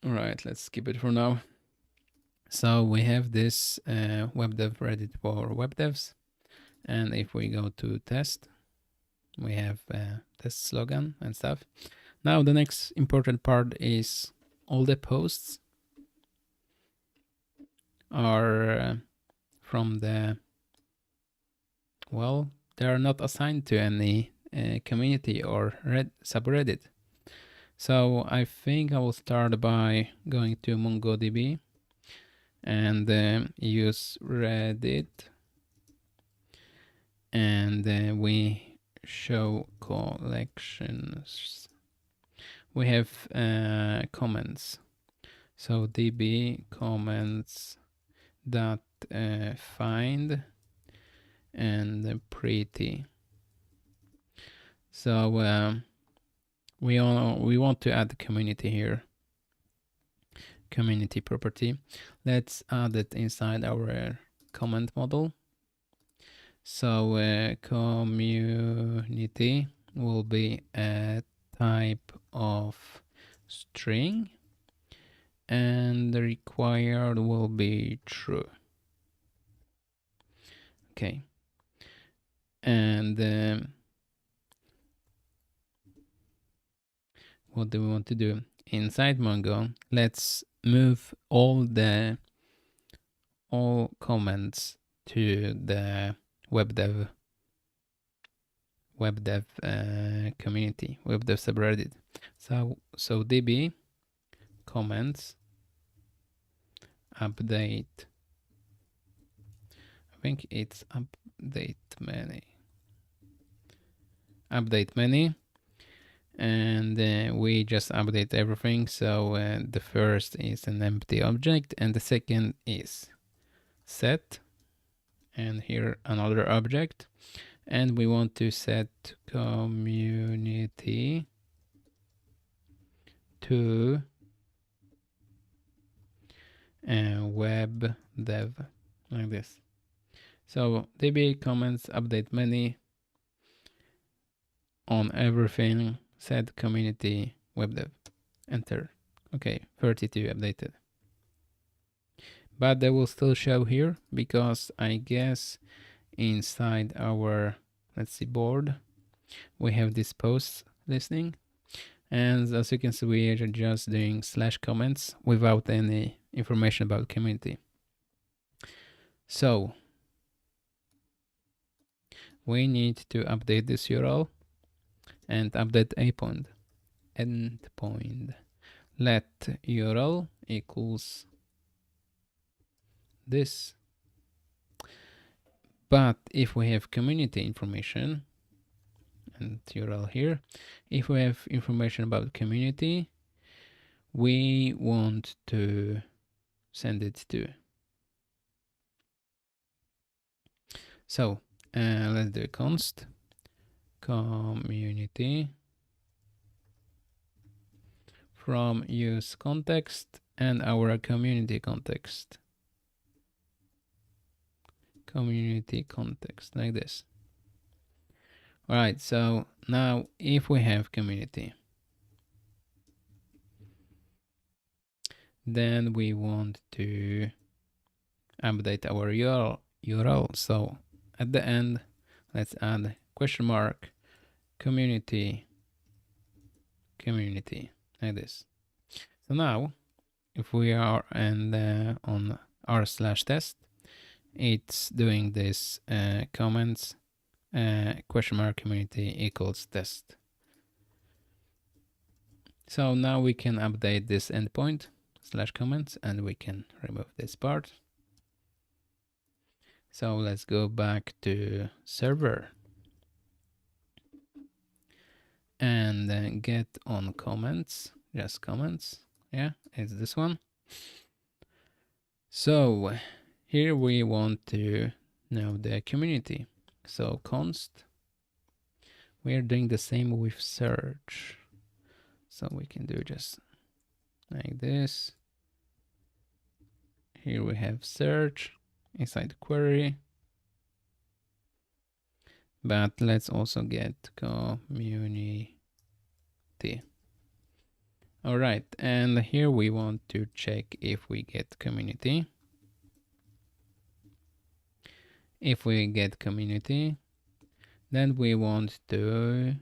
All right, let's skip it for now. So we have this web dev Reddit for web devs. And if we go to test, we have test slogan and stuff. Now the next important part is all the posts are from the, well, they are not assigned to any community or subreddit. So I think I will start by going to mongodb and use Reddit, and we show collections. We have comments. So db comments dot find and pretty. So we want to add the community here. Community property. Let's add it inside our comment model. So community will be a type of string, and the required will be true. Okay. And what do we want to do? Inside Mongo, let's move all comments to the web dev community, web dev subreddit. So db comments update. I think it's update many, and we just update everything. So the first is an empty object, and the second is set, and here another object, and we want to set community to web dev, like this. So db comments update many on everything, set community web dev, enter. Okay, 32 updated. But they will still show here because I guess inside our, let's see, board, we have this post listing. And as you can see, we are just doing /comments without any information about community. So we need to update this URL and update endpoint. Let URL equals this. But if we have community information, and URL here, if we have information about community, we want to send it to. So let's do const community from use context and our community context. Community context, like this. All right, so now if we have community, then we want to update our URL. So at the end, let's add question mark community, like this. So now, if we are on r/test, it's doing this comments question mark community equals test. So now we can update this endpoint /comments, and we can remove this part. So let's go back to server, and then get on comments, just comments. Yeah, it's this one. So here we want to know the community. So const, we are doing the same with search. So we can do just like this. Here we have search inside query. But let's also get community. All right, and here we want to check if we get community. If we get community, then we want to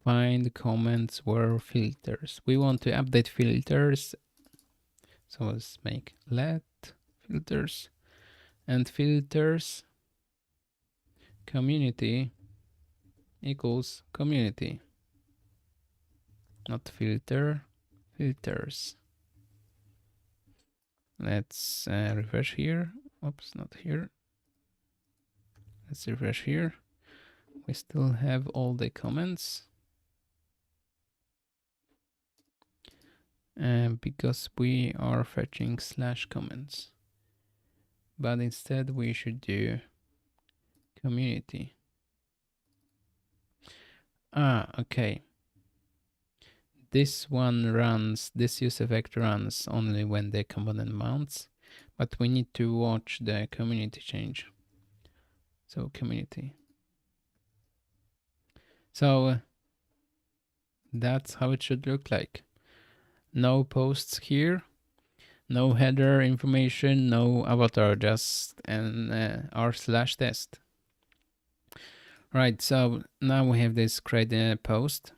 find comments where filters. We want to update filters. So let's make let filters and filters community equals community, not filter, filters. Let's refresh here. Oops, not here. Let's refresh here. We still have all the comments. Because we are fetching slash comments. But instead we should do community. Okay. This one runs, this use effect runs only when the component mounts, but we need to watch the community change. So community. So that's how it should look like. No posts here, no header information, no avatar, just an r/test. Right, so now we have this create a post.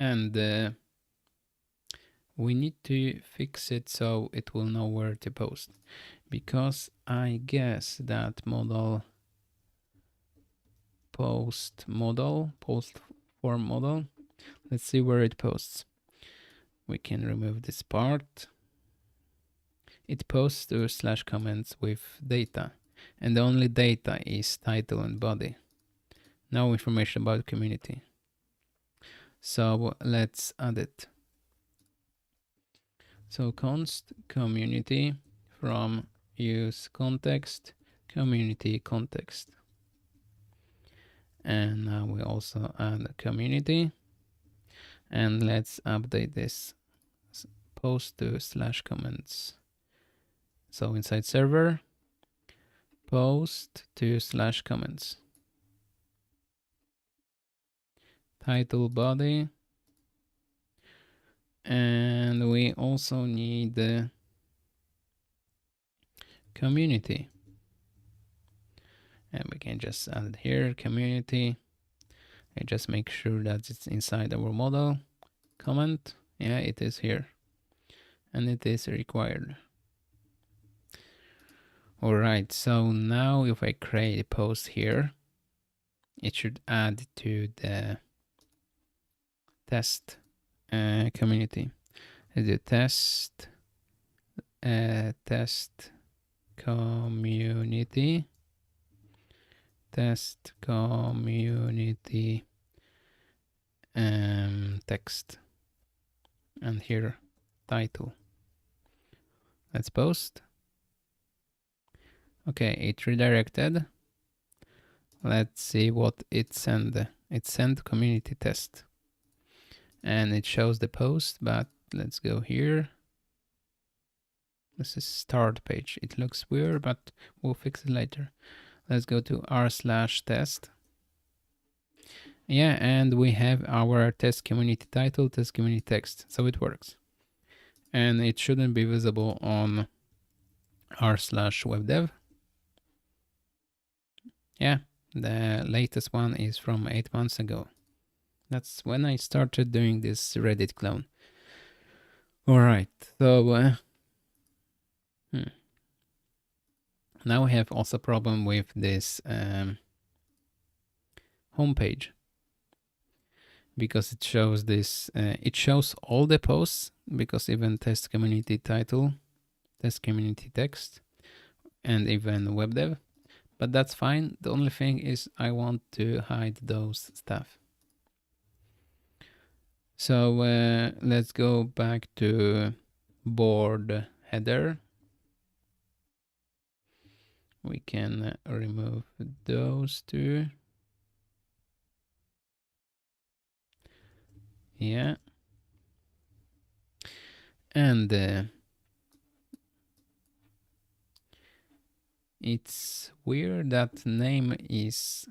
And we need to fix it so it will know where to post. Because I guess that modal post form modal. Let's see where it posts. We can remove this part. It posts to slash comments with data, and the only data is title and body. No information about community. So let's add it. So const community from use context community context. And now we also add a community. And let's update this post to slash comments. So inside server, post to slash comments. Title body. And we also need the community. And we can just add it here, community. And just make sure that it's inside our modal comment. Yeah, it is here. And it is required. All right, so now if I create a post here, it should add to the test community. Let's do test community, test community text, and here title. Let's post. Okay, it redirected. Let's see what it sent. It sent community test. And it shows the post, but let's go here. This is start page. It looks weird, but we'll fix it later. Let's go to r/test. Yeah, and we have our test community title, test community text. So it works. And it shouldn't be visible on r/webdev. Yeah, the latest one is from 8 months ago. That's when I started doing this Reddit clone. All right, so now we have also a problem with this homepage, because it shows this. It shows all the posts, because even test community title, test community text, and even web dev, but that's fine. The only thing is I want to hide those stuff. So let's go back to board header. We can remove those two. Yeah. And it's weird that name is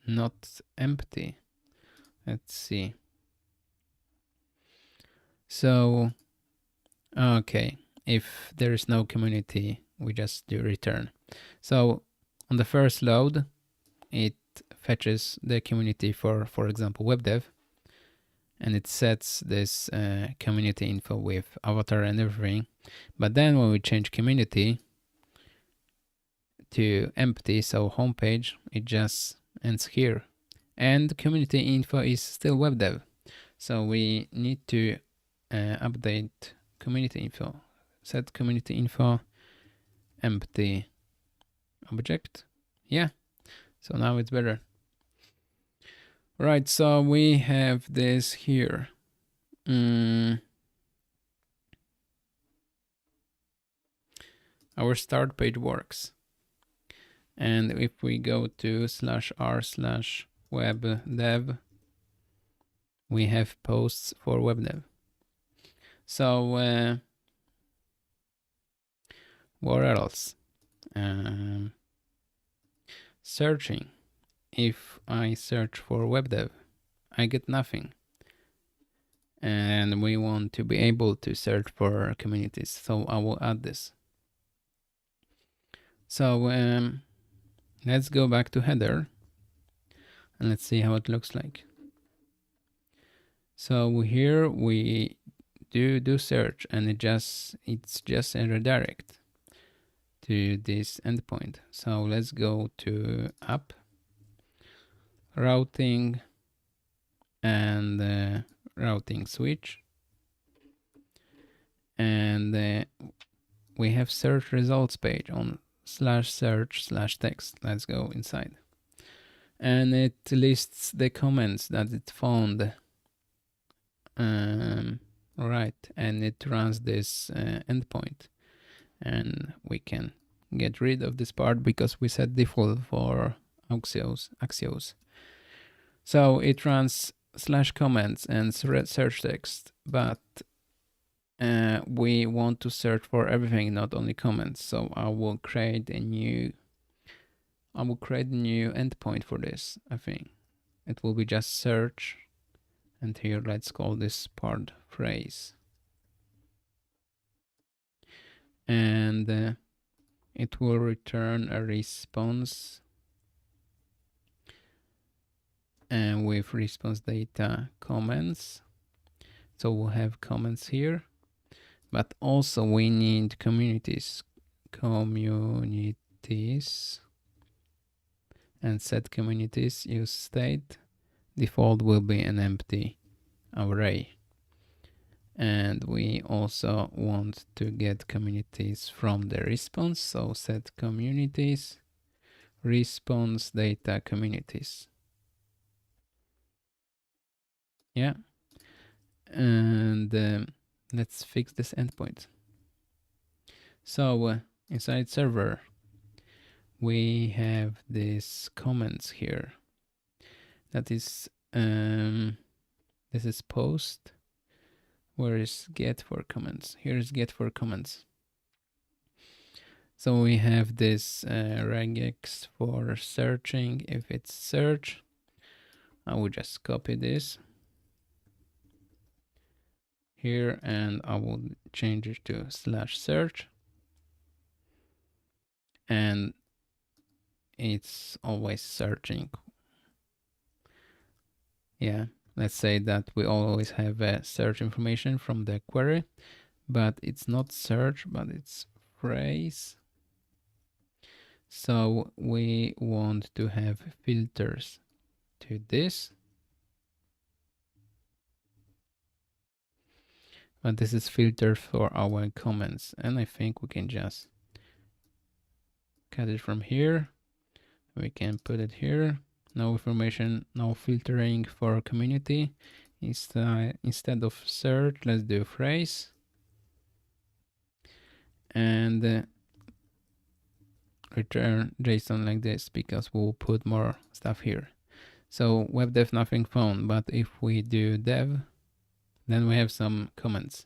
not empty. Let's see. So, okay, if there is no community, we just do return. So on the first load, it fetches the community for example, web dev, and it sets this community info with avatar and everything. But then when we change community to empty, so homepage, it just ends here. And community info is still web dev. So we need to update community info. Set community info empty object. Yeah, so now it's better. Right, so we have this here. Our start page works. And if we go to /r/webdev, we have posts for web dev. So what else? Searching. If I search for web dev, I get nothing. And we want to be able to search for communities, so I will add this. So let's go back to header and let's see how it looks like. So here we do search, and it's just a redirect to this endpoint. So let's go to app, routing, and routing switch, and we have search results page on /search/text. Let's go inside, and it lists the comments that it found. Right, and it runs this endpoint, and we can get rid of this part because we set default for Axios. So it runs /comments and search text, but we want to search for everything, not only comments. So I will create a new endpoint for this. I think it will be just search, and here let's call this part phrase, and it will return a response, and with response data comments. So we'll have comments here, but also we need communities, and set communities use state. Default will be an empty array. And we also want to get communities from the response. So set communities, response data communities. Yeah. And let's fix this endpoint. So inside server, we have these comments here. That is, this is post. Where is get for comments? Here is get for comments. So we have this regex for searching. If it's search, I will just copy this here, and I will change it to /search, and it's always searching. Yeah, let's say that we always have search information from the query, but it's not search, but it's phrase. So we want to have filters to this, but this is filter for our comments, and I think we can just cut it from here. We can put it here. No information, no filtering for community. Instead of search, let's do phrase. And return JSON like this, because we'll put more stuff here. So web dev nothing found, but if we do dev, then we have some comments.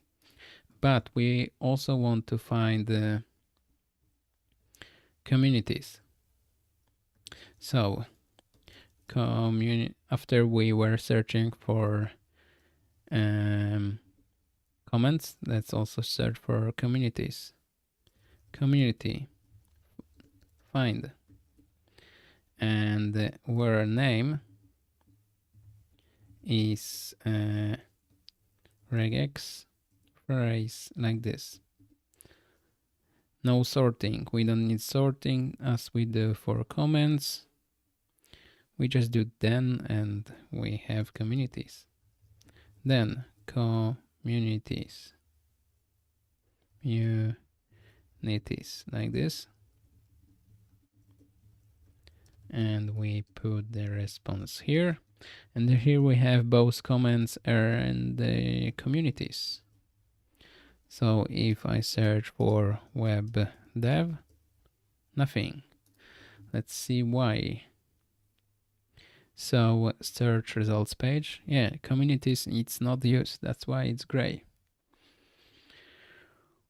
But we also want to find the communities. So after we were searching for comments, let's also search for communities. Community, find, and where name is regex phrase like this. No sorting. We don't need sorting as we do for comments. We just do then, and we have communities. Then communities, like this. And we put the response here. And here we have both comments and the communities. So if I search for web dev, nothing. Let's see why. So search results page. Yeah, communities, it's not used. That's why it's gray.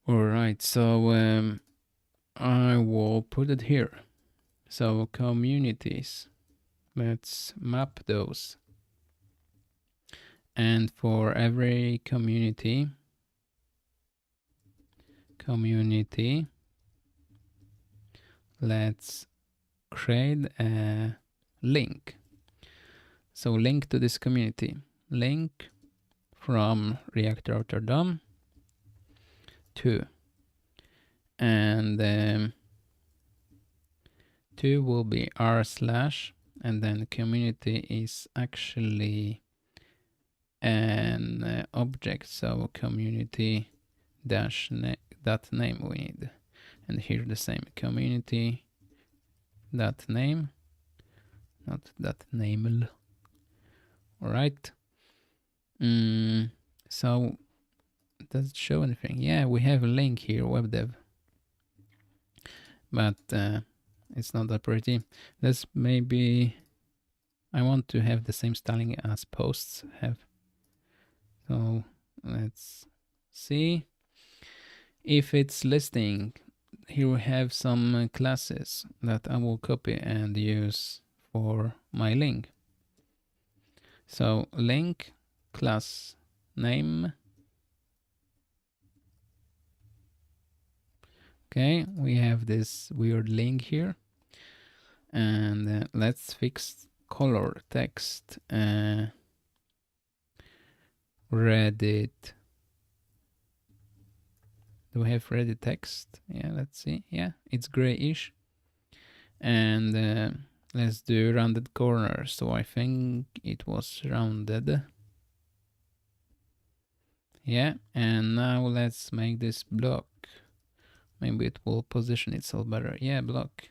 All right, so I will put it here. So communities, let's map those. And for every community, let's create a link. So link to this community, link from React Router DOM to, and 2 will be r/, and then community is actually an object, so community dash that name we need, and here the same, community that name, not that name. All right. So does it show anything? Yeah, we have a link here, web dev, but it's not that pretty. That's maybe, I want to have the same styling as posts have. So let's see if it's listing. Here we have some classes that I will copy and use for my link. So link class name. Okay, we have this weird link here, and let's fix color text. Reddit. Do we have Reddit text? Yeah, let's see. Yeah, it's grayish. And let's do rounded corners. So I think it was rounded. Yeah, and now let's make this block. Maybe it will position itself better. Yeah, block.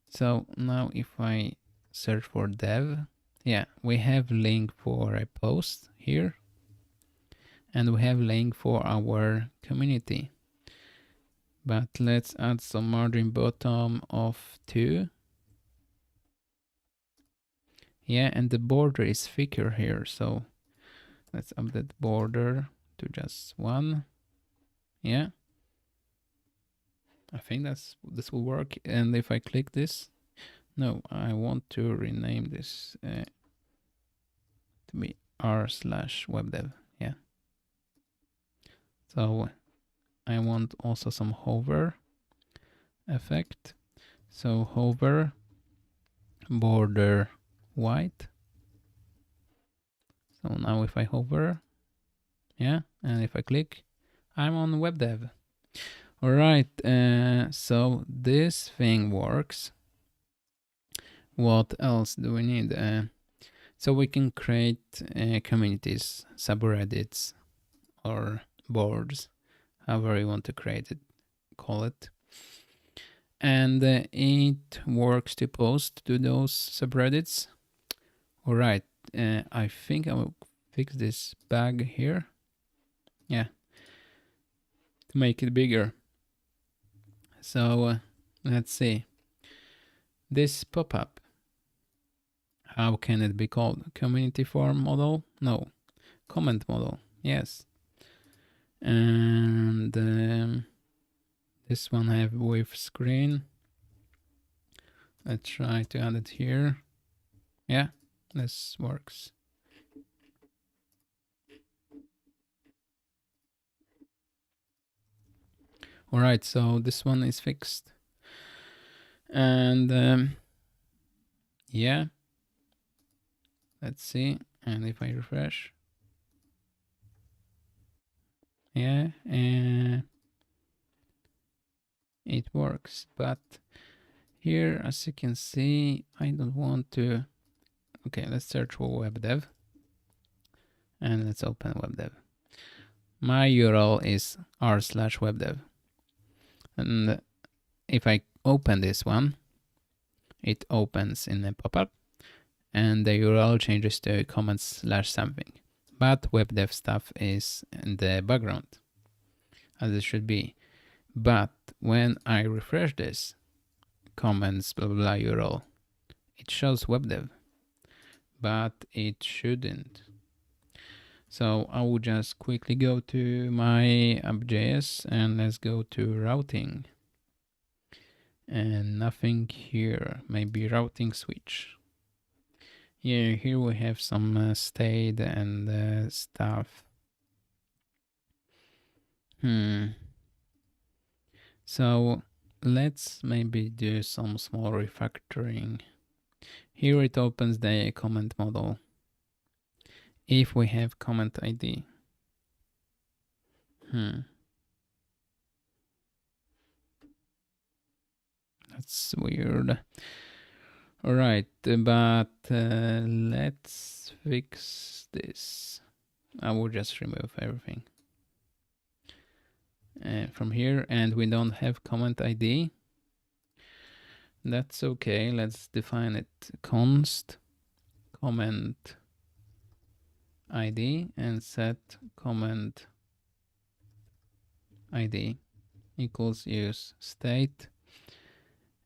So now if I search for dev, yeah, we have link for a post here, and we have link for our community. But let's add some margin bottom of 2. Yeah, and the border is thicker here, so let's update border to just 1. Yeah, I think this will work. And if I click this, no, I want to rename this to be r/webdev. Yeah. So I want also some hover effect. So hover border white. So now if I hover, yeah, and if I click, I'm on web dev. All right, so this thing works. What else do we need? So we can create communities, subreddits, or boards, however you want to create it, call it. and it works to post to those subreddits. All right, I think I will fix this bug here. Yeah, to make it bigger. So let's see. This pop-up, how can it be called? Community form model? No. Comment model, yes. And this one I have with screen. Let's try to add it here. Yeah, this works. All right, so this one is fixed. And yeah, let's see. And if I refresh, yeah, it works. But here, as you can see, I don't want to. Okay, let's search for web dev. And let's open web dev. My URL is r/webdev. And if I open this one, it opens in a pop-up and the URL changes to comments/something. But web dev stuff is in the background, as it should be. But when I refresh this, comments, blah, blah, blah, URL, it shows web dev, but it shouldn't. So I will just quickly go to my app.js and let's go to routing. And nothing here, maybe routing switch. Yeah, here we have some state and stuff. So let's maybe do some small refactoring. Here it opens the comment model. If we have comment ID. That's weird. All right, but let's fix this. I will just remove everything from here, and we don't have comment ID. That's okay. Let's define it const comment ID and set comment ID equals use state,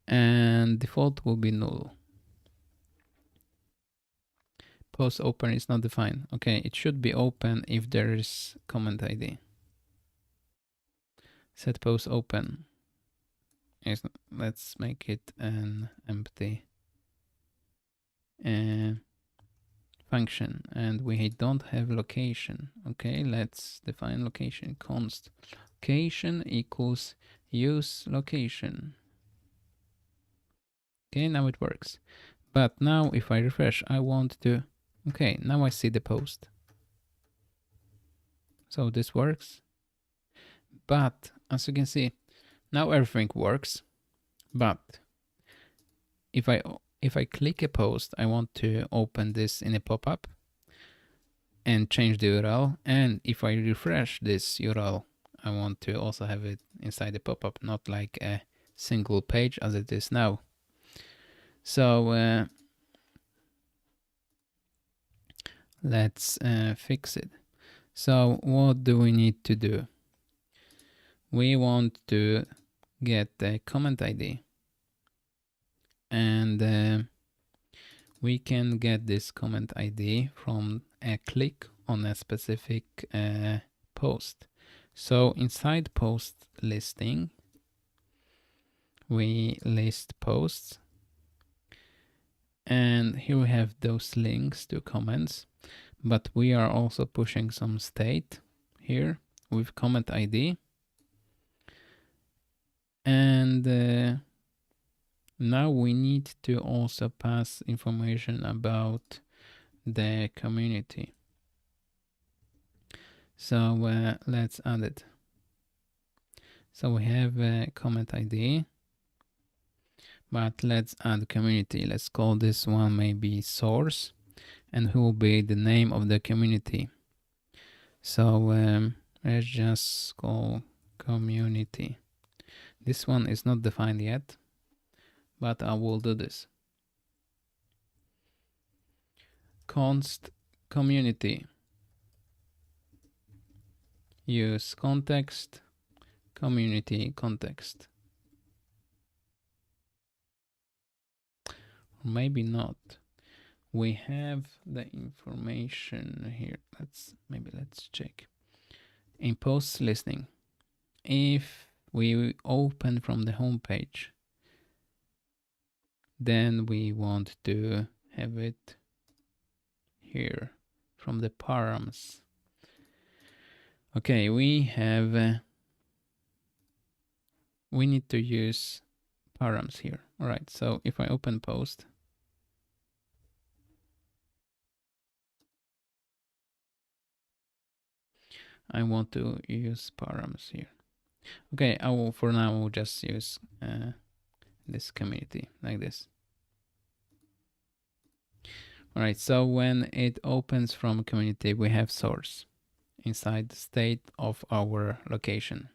and default will be null. Post open is not defined. Okay, it should be open if there is comment ID. Set post open. Let's make it an empty function, and we don't have location. Okay, let's define location. Const location equals use location. Okay, now it works. But now if I refresh, I want to, okay, now I see the post. So this works. But as you can see, now everything works. But if I click a post, I want to open this in a pop-up and change the URL. And if I refresh this URL, I want to also have it inside the pop-up, not like a single page as it is now. So let's fix it. So what do we need to do? We want to get the comment ID, and we can get this comment ID from a click on a specific post. So inside post listing, we list posts, and here we have those links to comments, but we are also pushing some state here with comment ID. And now we need to also pass information about the community. So let's add it. So we have a comment ID, but let's add community. Let's call this one maybe source, and who will be the name of the community. So let's just call community. This one is not defined yet, but I will do this. Const community, use context, community context. Or maybe not. We have the information here. Let's check. In post listening, if we open from the home page, then we want to have it here from the params. Okay, we have we need to use params here. All right, so if I open post, I want to use params here. Okay, I will, for now, I will just use this community like this. All right, so when it opens from community, we have source inside the state of our location.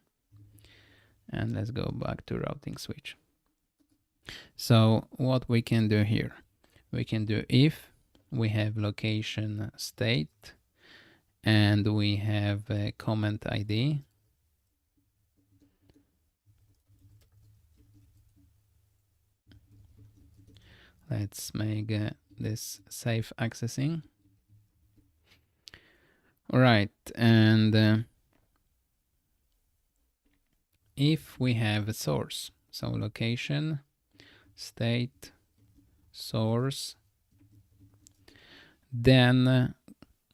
And let's go back to routing switch. So what we can do here, we can do if we have location state and we have a comment ID. Let's make this safe accessing. All right, and if we have a source, so location, state, source, then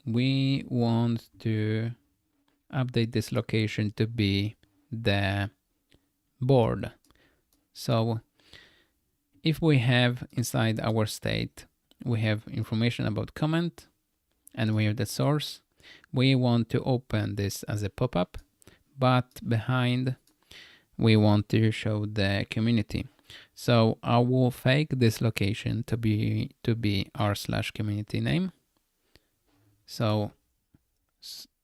we want to update this location to be the board. So if we have inside our state, we have information about comment and we have the source, we want to open this as a pop-up, but behind we want to show the community. So I will fake this location to be r/community name. So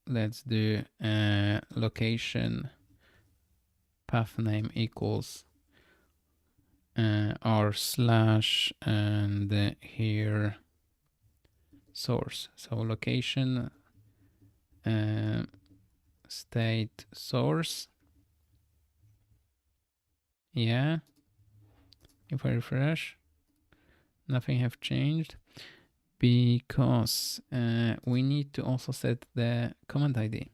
let's do location path name equals r/ and here source. So location state source. Yeah, if I refresh, nothing have changed because we need to also set the comment ID.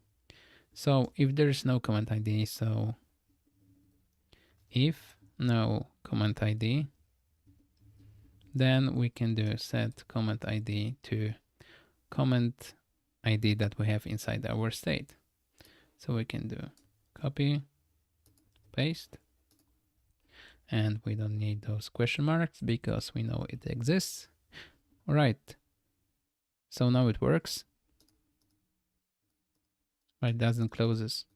So if there is no comment ID, so if no comment ID, then we can do set comment ID to comment ID that we have inside our state. So we can do copy, paste, and we don't need those question marks because we know it exists. All right, so now it works, but it doesn't closes.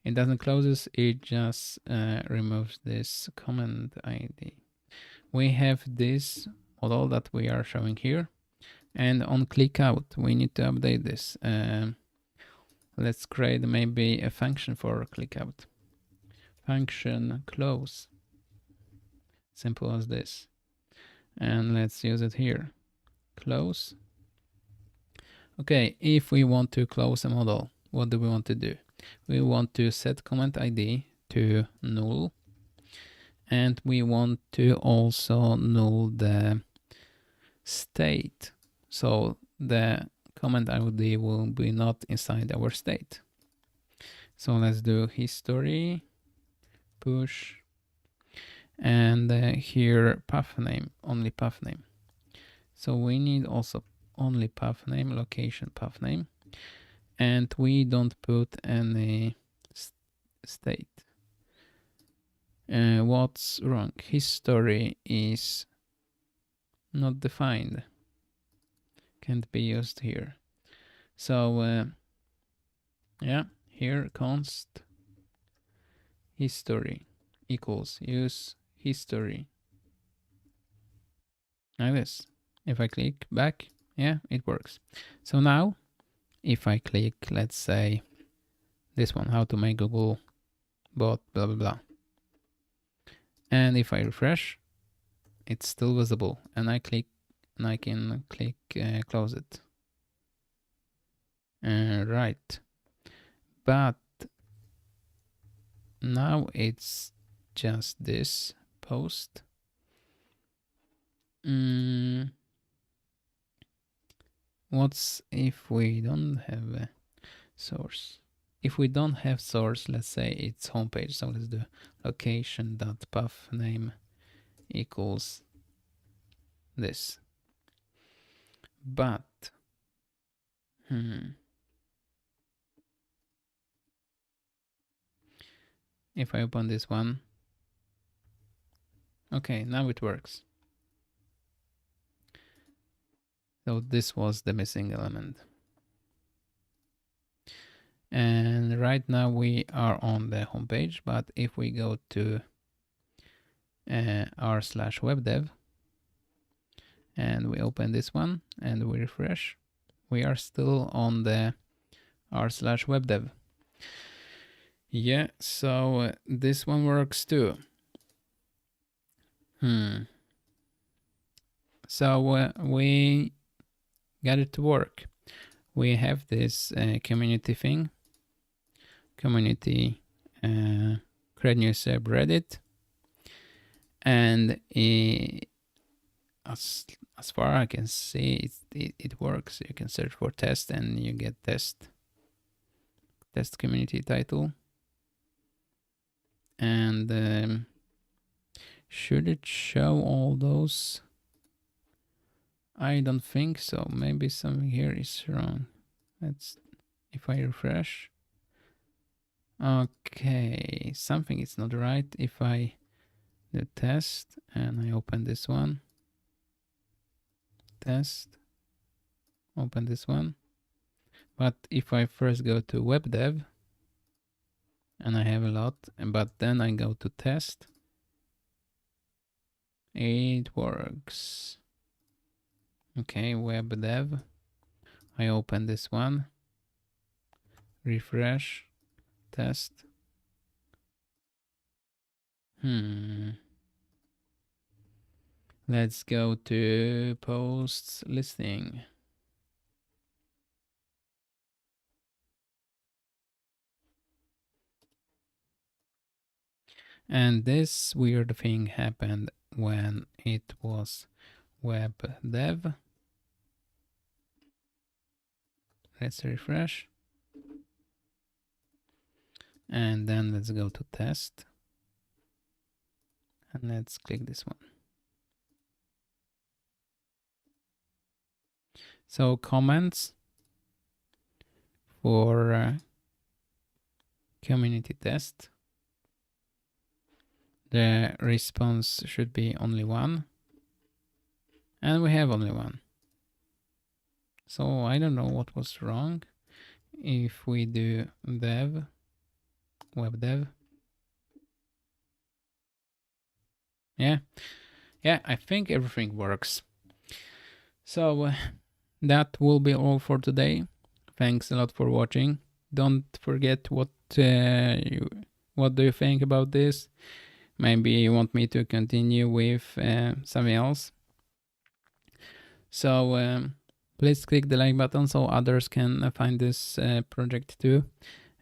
It doesn't closes, it just removes this comment ID. We have this modal that we are showing here, and on click out, we need to update this. Let's create maybe a function for click out. Function close, simple as this. And let's use it here, close. Okay, if we want to close a modal, what do we want to do? We want to set comment ID to null, and we want to also null the state. So the comment ID will be not inside our state. So let's do history, push, and here path name, only path name. So we need also only path name, location path name, and we don't put any state. What's wrong? History is not defined, can't be used here. So yeah, here const history equals use history like this. If I click back, yeah, it works. So now if I click, let's say this one, how to make Google bot, blah blah blah, And if I refresh, it's still visible, and I can click close it. Right, but now it's just this post. What's if we don't have a source? If we don't have source, let's say it's homepage. So let's do location.path name equals this. But if I open this one, okay, now it works. So this was the missing element. And right now we are on the homepage, but if we go to r/webdev and we open this one and we refresh, we are still on the r/webdev. Yeah, so this one works too. So we got it to work. We have this community thing, community create new subreddit, and as far as I can see, it works. You can search for test and you get test community title. And should it show all those? I don't think so. Maybe something here is wrong. If I refresh. Okay, something is not right. If I do test and I open this one, test, open this one. But if I first go to web dev, and I have a lot, but then I go to test, it works. Okay, web dev, I open this one, refresh, test. Let's go to posts listing. And this weird thing happened when it was web dev. Let's refresh. And then let's go to test. And let's click this one. So comments for community test. The response should be only one. And we have only one. So I don't know what was wrong. If we do dev, web dev. Yeah, I think everything works. So that will be all for today. Thanks a lot for watching. Don't forget what do you think about this? Maybe you want me to continue with something else. So please click the like button so others can find this project too.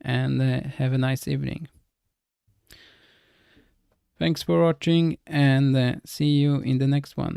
And have a nice evening. Thanks for watching, and see you in the next one.